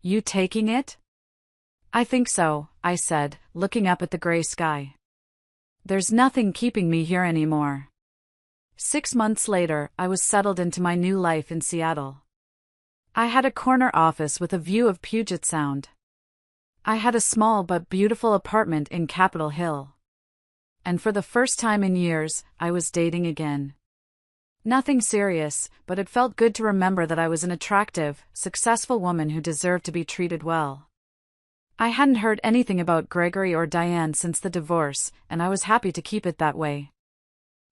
You taking it? I think so, I said, looking up at the gray sky. There's nothing keeping me here anymore. 6 months later, I was settled into my new life in Seattle. I had a corner office with a view of Puget Sound. I had a small but beautiful apartment in Capitol Hill. And for the first time in years, I was dating again. Nothing serious, but it felt good to remember that I was an attractive, successful woman who deserved to be treated well. I hadn't heard anything about Gregory or Diane since the divorce, and I was happy to keep it that way.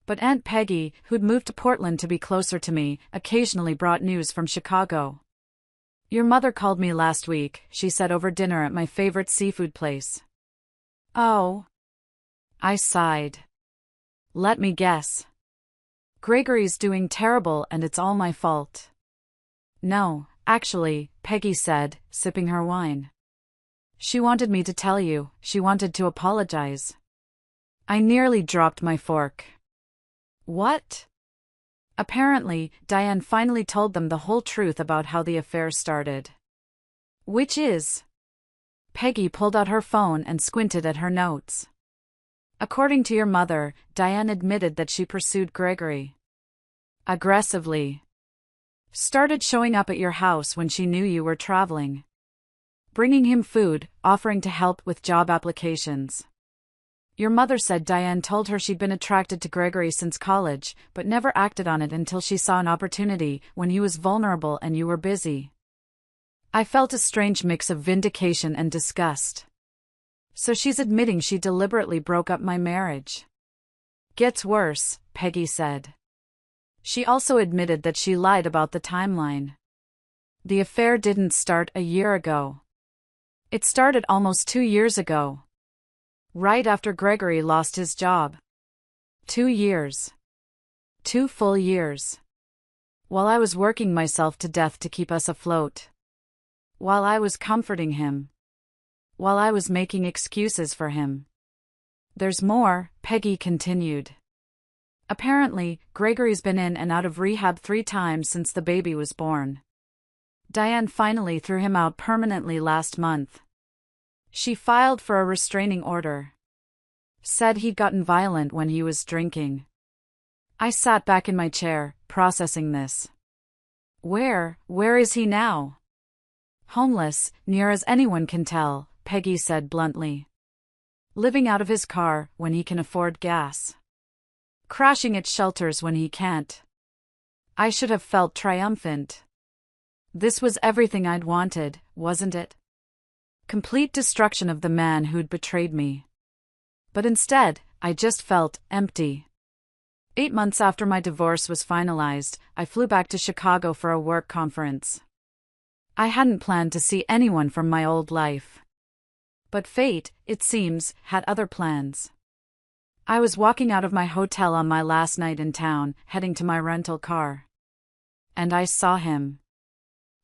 But Aunt Peggy, who'd moved to Portland to be closer to me, occasionally brought news from Chicago. Your mother called me last week, she said over dinner at my favorite seafood place. Oh. I sighed. Let me guess. Gregory's doing terrible and it's all my fault. No, actually, Peggy said, sipping her wine. She wanted me to tell you, she wanted to apologize. I nearly dropped my fork. What? Apparently, Diane finally told them the whole truth about how the affair started. Which is? Peggy pulled out her phone and squinted at her notes. According to your mother, Diane admitted that she pursued Gregory. Aggressively. Started showing up at your house when she knew you were traveling. Bringing him food, offering to help with job applications. Your mother said Diane told her she'd been attracted to Gregory since college, but never acted on it until she saw an opportunity, when he was vulnerable and you were busy. I felt a strange mix of vindication and disgust. So she's admitting she deliberately broke up my marriage. Gets worse, Peggy said. She also admitted that she lied about the timeline. The affair didn't start a year ago. It started almost 2 years ago. Right after Gregory lost his job. 2 years. 2 full years. While I was working myself to death to keep us afloat. While I was comforting him. While I was making excuses for him. There's more, Peggy continued. Apparently, Gregory's been in and out of rehab 3 times since the baby was born. Diane finally threw him out permanently last month. She filed for a restraining order. Said he'd gotten violent when he was drinking. I sat back in my chair, processing this. Where is he now? Homeless, near as anyone can tell, Peggy said bluntly. Living out of his car when he can afford gas. Crashing at shelters when he can't. I should have felt triumphant. This was everything I'd wanted, wasn't it? Complete destruction of the man who'd betrayed me. But instead, I just felt empty. 8 months after my divorce was finalized, I flew back to Chicago for a work conference. I hadn't planned to see anyone from my old life. But fate, it seems, had other plans. I was walking out of my hotel on my last night in town, heading to my rental car. And I saw him.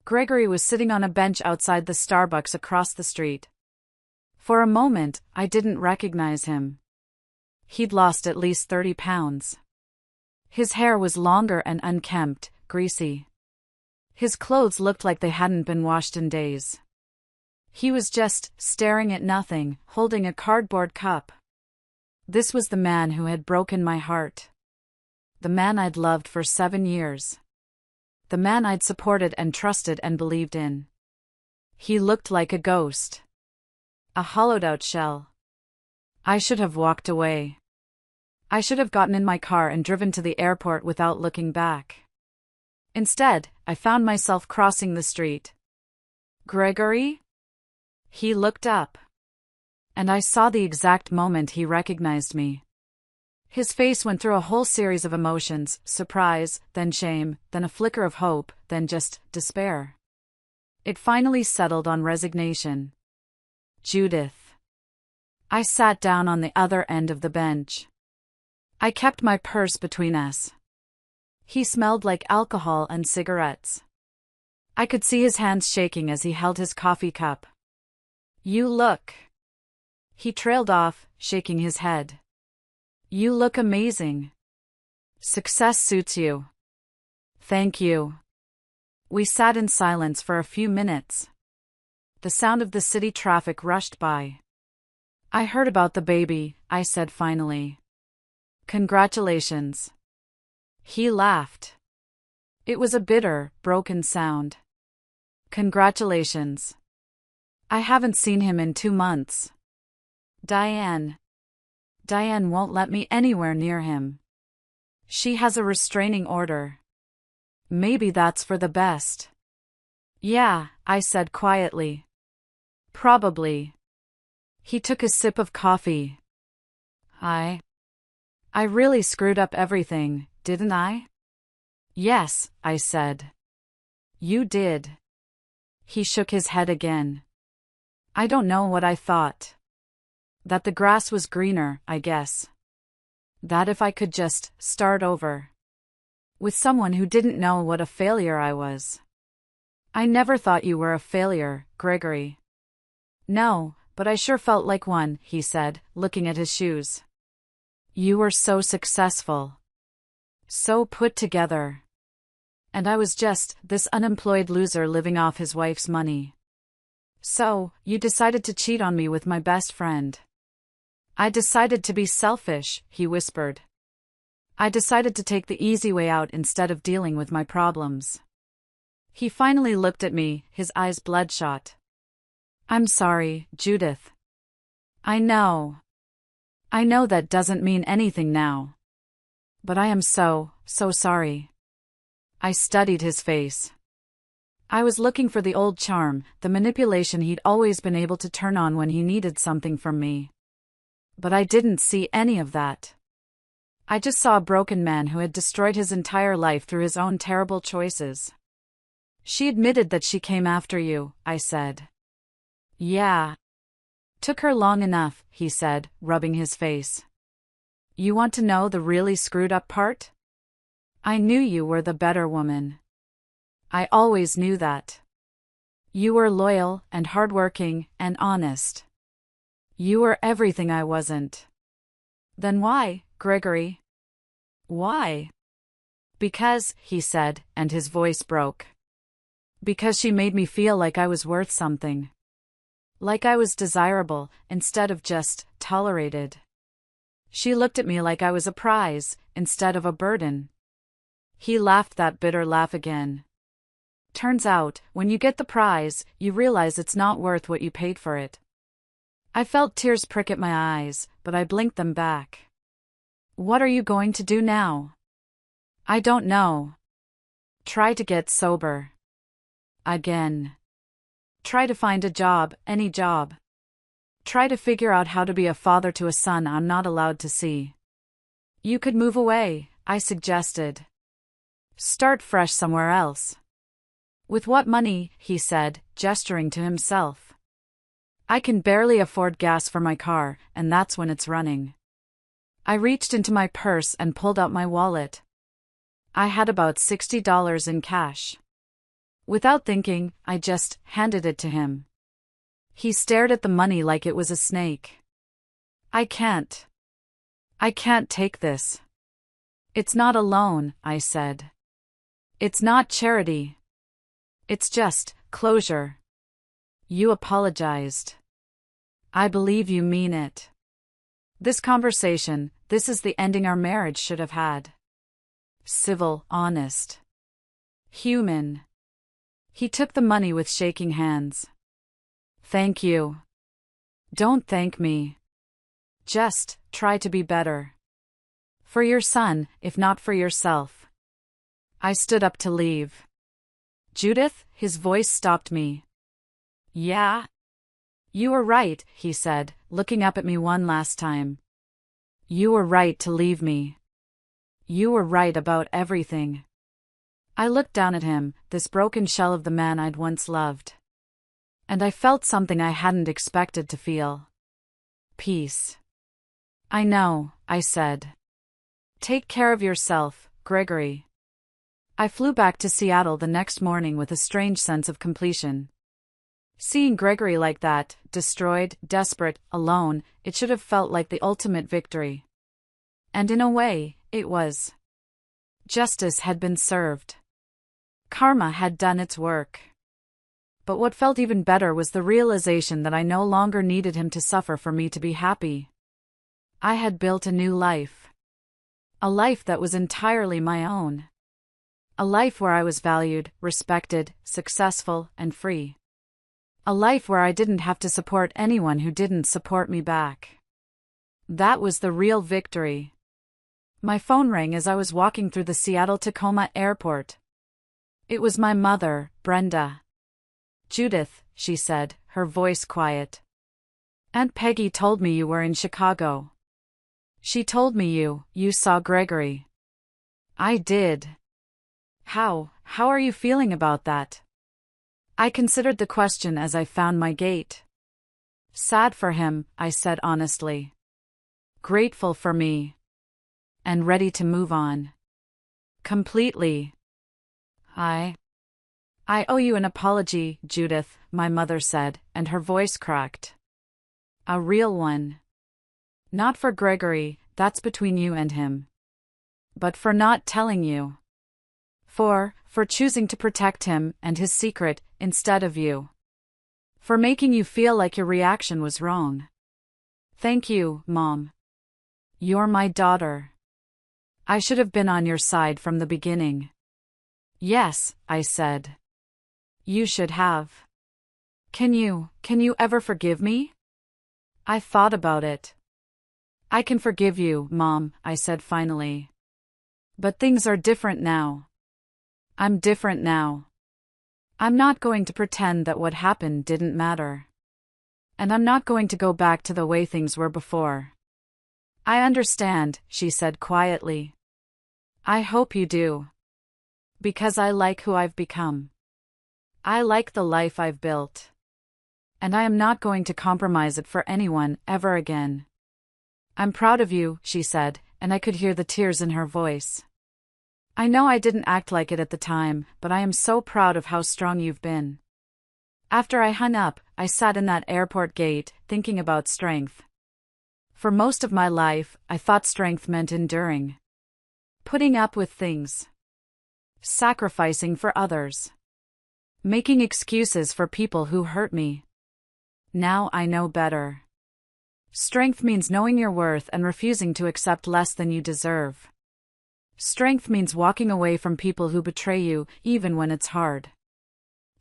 Gregory was sitting on a bench outside the Starbucks across the street. For a moment, I didn't recognize him. He'd lost at least 30 pounds. His hair was longer and unkempt, greasy. His clothes looked like they hadn't been washed in days. He was just staring at nothing, holding a cardboard cup. This was the man who had broken my heart. The man I'd loved for 7 years. The man I'd supported and trusted and believed in. He looked like a ghost. A hollowed-out shell. I should have walked away. I should have gotten in my car and driven to the airport without looking back. Instead, I found myself crossing the street. "Gregory?" He looked up. And I saw the exact moment he recognized me. His face went through a whole series of emotions, surprise, then shame, then a flicker of hope, then just despair. It finally settled on resignation. Judith. I sat down on the other end of the bench. I kept my purse between us. He smelled like alcohol and cigarettes. I could see his hands shaking as he held his coffee cup. "You look..." He trailed off, shaking his head. "You look amazing. Success suits you." "Thank you." We sat in silence for a few minutes. The sound of the city traffic rushed by. "I heard about the baby," I said finally. "Congratulations." He laughed. It was a bitter, broken sound. "Congratulations. I haven't seen him in 2 months. Diane won't let me anywhere near him. She has a restraining order. Maybe that's for the best." "Yeah," I said quietly. "Probably." He took a sip of coffee. I really screwed up everything, didn't I?" "Yes," I said. "You did." He shook his head again. "I don't know what I thought. That the grass was greener, I guess. That if I could just start over. With someone who didn't know what a failure I was." "I never thought you were a failure, Gregory." "No, but I sure felt like one," he said, looking at his shoes. "You were so successful. So put together. And I was just this unemployed loser living off his wife's money. So, you decided to cheat on me with my best friend." "I decided to be selfish," he whispered. "I decided to take the easy way out instead of dealing with my problems." He finally looked at me, his eyes bloodshot. "I'm sorry, Judith. I know. I know that doesn't mean anything now. But I am so sorry." I studied his face. I was looking for the old charm, the manipulation he'd always been able to turn on when he needed something from me. But I didn't see any of that. I just saw a broken man who had destroyed his entire life through his own terrible choices. "She admitted that she came after you," I said. "Yeah. Took her long enough," he said, rubbing his face. "You want to know the really screwed up part? I knew you were the better woman. I always knew that. You were loyal and hardworking and honest. You were everything I wasn't." "Then why, Gregory?" "Why?" "Because," he said, and his voice broke. "Because she made me feel like I was worth something. Like I was desirable, instead of just tolerated. She looked at me like I was a prize, instead of a burden." He laughed that bitter laugh again. "Turns out, when you get the prize, you realize it's not worth what you paid for it." I felt tears prick at my eyes, but I blinked them back. "What are you going to do now?" "I don't know. Try to get sober. Again. Try to find a job, any job. Try to figure out how to be a father to a son I'm not allowed to see." "You could move away," I suggested. "Start fresh somewhere else." "With what money?" he said, gesturing to himself. "I can barely afford gas for my car, and that's when it's running." I reached into my purse and pulled out my wallet. I had about $60 in cash. Without thinking, I just handed it to him. He stared at the money like it was a snake. I can't take this." "It's not a loan," I said. "It's not charity. It's just closure. You apologized. I believe you mean it. This conversation, this is the ending our marriage should have had. Civil, honest. Human. He took the money with shaking hands. Thank you. Don't thank me. Just try to be better. For your son, if not for yourself. I stood up to leave. Judith, his voice stopped me. Yeah? You were right, he said, looking up at me one last time. You were right to leave me. You were right about everything. I looked down at him, this broken shell of the man I'd once loved. And I felt something I hadn't expected to feel. Peace. I know, I said. Take care of yourself, Gregory. I flew back to Seattle the next morning with a strange sense of completion. Seeing Gregory like that, destroyed, desperate, alone, it should have felt like the ultimate victory. And in a way, it was. Justice had been served. Karma had done its work. But what felt even better was the realization that I no longer needed him to suffer for me to be happy. I had built a new life. A life that was entirely my own. A life where I was valued, respected, successful, and free. A life where I didn't have to support anyone who didn't support me back. That was the real victory. My phone rang as I was walking through the Seattle-Tacoma airport. It was my mother, Brenda. Judith, she said, her voice quiet. Aunt Peggy told me you were in Chicago. She told me you saw Gregory. I did. How are you feeling about that? I considered the question as I found my gate. Sad for him, I said honestly. Grateful for me. And ready to move on. Completely. I owe you an apology, Judith, my mother said, and her voice cracked. A real one. Not for Gregory, that's between you and him. But for not telling you. For choosing to protect him and his secret, instead of you. For making you feel like your reaction was wrong. Thank you, Mom. You're my daughter. I should have been on your side from the beginning. Yes, I said. You should have. Can you ever forgive me? I thought about it. I can forgive you, Mom, I said finally. But things are different now. I'm different now. I'm not going to pretend that what happened didn't matter. And I'm not going to go back to the way things were before. I understand, she said quietly. I hope you do. Because I like who I've become. I like the life I've built. And I am not going to compromise it for anyone, ever again. I'm proud of you, she said, and I could hear the tears in her voice. I know I didn't act like it at the time, but I am so proud of how strong you've been. After I hung up, I sat in that airport gate, thinking about strength. For most of my life, I thought strength meant enduring. Putting up with things. Sacrificing for others. Making excuses for people who hurt me. Now I know better. Strength means knowing your worth and refusing to accept less than you deserve. Strength means walking away from people who betray you, even when it's hard.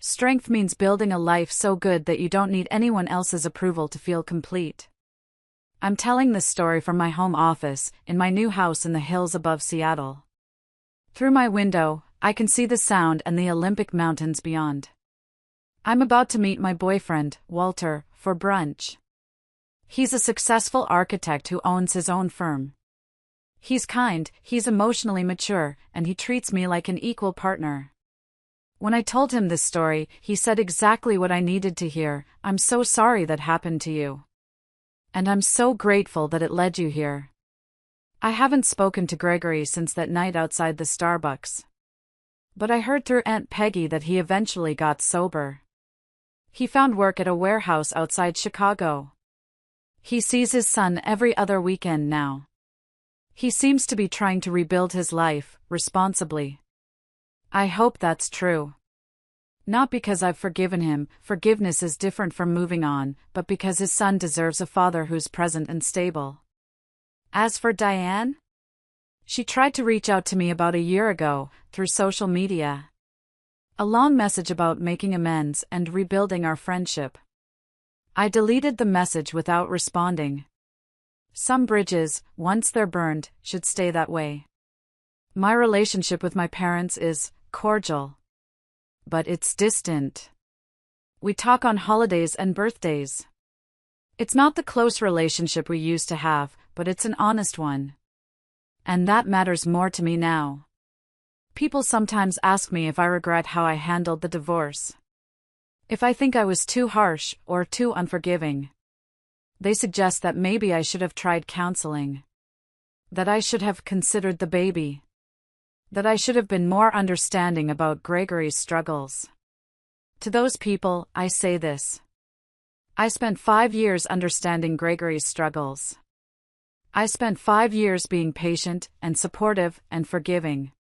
Strength means building a life so good that you don't need anyone else's approval to feel complete. I'm telling this story from my home office, in my new house in the hills above Seattle. Through my window, I can see the Sound and the Olympic Mountains beyond. I'm about to meet my boyfriend, Walter, for brunch. He's a successful architect who owns his own firm. He's kind, he's emotionally mature, and he treats me like an equal partner. When I told him this story, he said exactly what I needed to hear. I'm so sorry that happened to you. And I'm so grateful that it led you here. I haven't spoken to Gregory since that night outside the Starbucks. But I heard through Aunt Peggy that he eventually got sober. He found work at a warehouse outside Chicago. He sees his son every other weekend now. He seems to be trying to rebuild his life, responsibly. I hope that's true. Not because I've forgiven him, forgiveness is different from moving on, but because his son deserves a father who's present and stable. As for Diane, she tried to reach out to me about a year ago, through social media. A long message about making amends and rebuilding our friendship. I deleted the message without responding. Some bridges, once they're burned, should stay that way. My relationship with my parents is cordial. But it's distant. We talk on holidays and birthdays. It's not the close relationship we used to have, but it's an honest one. And that matters more to me now. People sometimes ask me if I regret how I handled the divorce. If I think I was too harsh or too unforgiving. They suggest that maybe I should have tried counseling. That I should have considered the baby. That I should have been more understanding about Gregory's struggles. To those people, I say this. I spent 5 years understanding Gregory's struggles. I spent 5 years being patient and supportive and forgiving.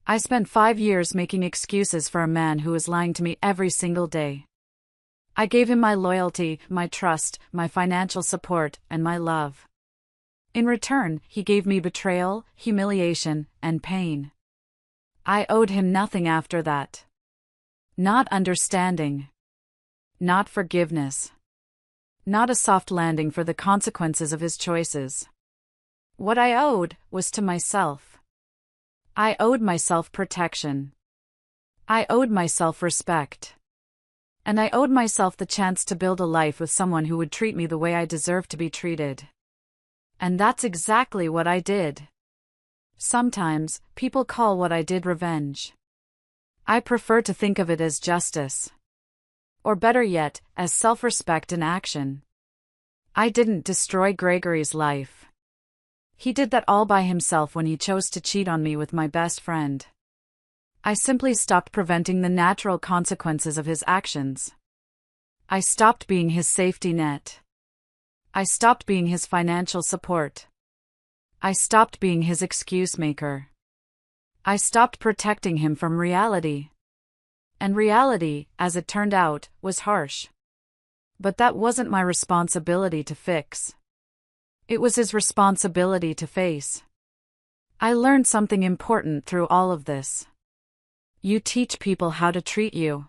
I spent 5 years making excuses for a man who was lying to me every single day. I gave him my loyalty, my trust, my financial support, and my love. In return, he gave me betrayal, humiliation, and pain. I owed him nothing after that. Not understanding. Not forgiveness. Not a soft landing for the consequences of his choices. What I owed was to myself. I owed myself protection. I owed myself respect. And I owed myself the chance to build a life with someone who would treat me the way I deserved to be treated. And that's exactly what I did. Sometimes, people call what I did revenge. I prefer to think of it as justice. Or better yet, as self-respect in action. I didn't destroy Gregory's life. He did that all by himself when he chose to cheat on me with my best friend. I simply stopped preventing the natural consequences of his actions. I stopped being his safety net. I stopped being his financial support. I stopped being his excuse maker. I stopped protecting him from reality. And reality, as it turned out, was harsh. But that wasn't my responsibility to fix. It was his responsibility to face. I learned something important through all of this. You teach people how to treat you.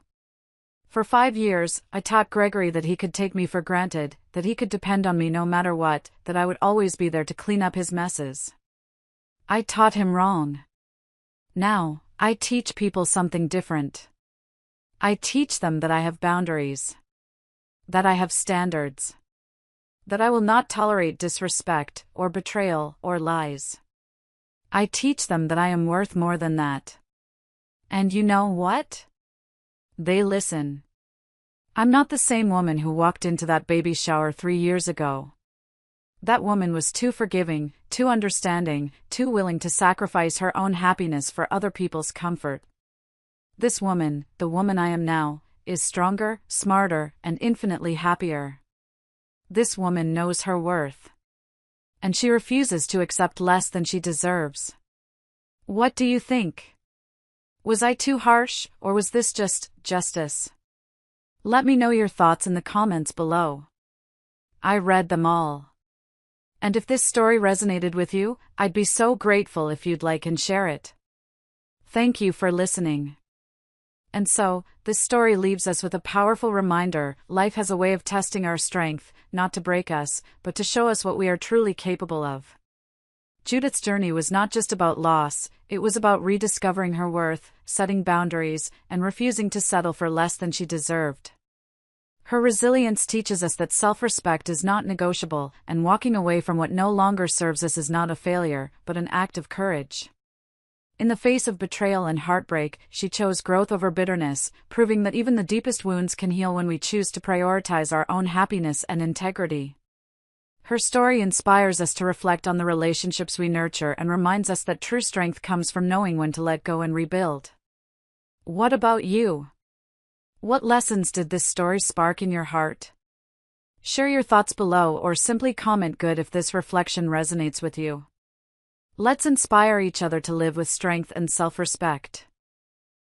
For 5 years, I taught Gregory that he could take me for granted, that he could depend on me no matter what, that I would always be there to clean up his messes. I taught him wrong. Now, I teach people something different. I teach them that I have boundaries. That I have standards. That I will not tolerate disrespect, or betrayal, or lies. I teach them that I am worth more than that. And you know what? They listen. I'm not the same woman who walked into that baby shower 3 years ago. That woman was too forgiving, too understanding, too willing to sacrifice her own happiness for other people's comfort. This woman, the woman I am now, is stronger, smarter, and infinitely happier. This woman knows her worth. And she refuses to accept less than she deserves. What do you think? Was I too harsh, or was this just justice? Let me know your thoughts in the comments below. I read them all. And if this story resonated with you, I'd be so grateful if you'd like and share it. Thank you for listening. And so, this story leaves us with a powerful reminder: life has a way of testing our strength, not to break us, but to show us what we are truly capable of. Judith's journey was not just about loss, it was about rediscovering her worth, setting boundaries, and refusing to settle for less than she deserved. Her resilience teaches us that self-respect is not negotiable, and walking away from what no longer serves us is not a failure, but an act of courage. In the face of betrayal and heartbreak, she chose growth over bitterness, proving that even the deepest wounds can heal when we choose to prioritize our own happiness and integrity. Her story inspires us to reflect on the relationships we nurture and reminds us that true strength comes from knowing when to let go and rebuild. What about you? What lessons did this story spark in your heart? Share your thoughts below or simply comment good if this reflection resonates with you. Let's inspire each other to live with strength and self-respect.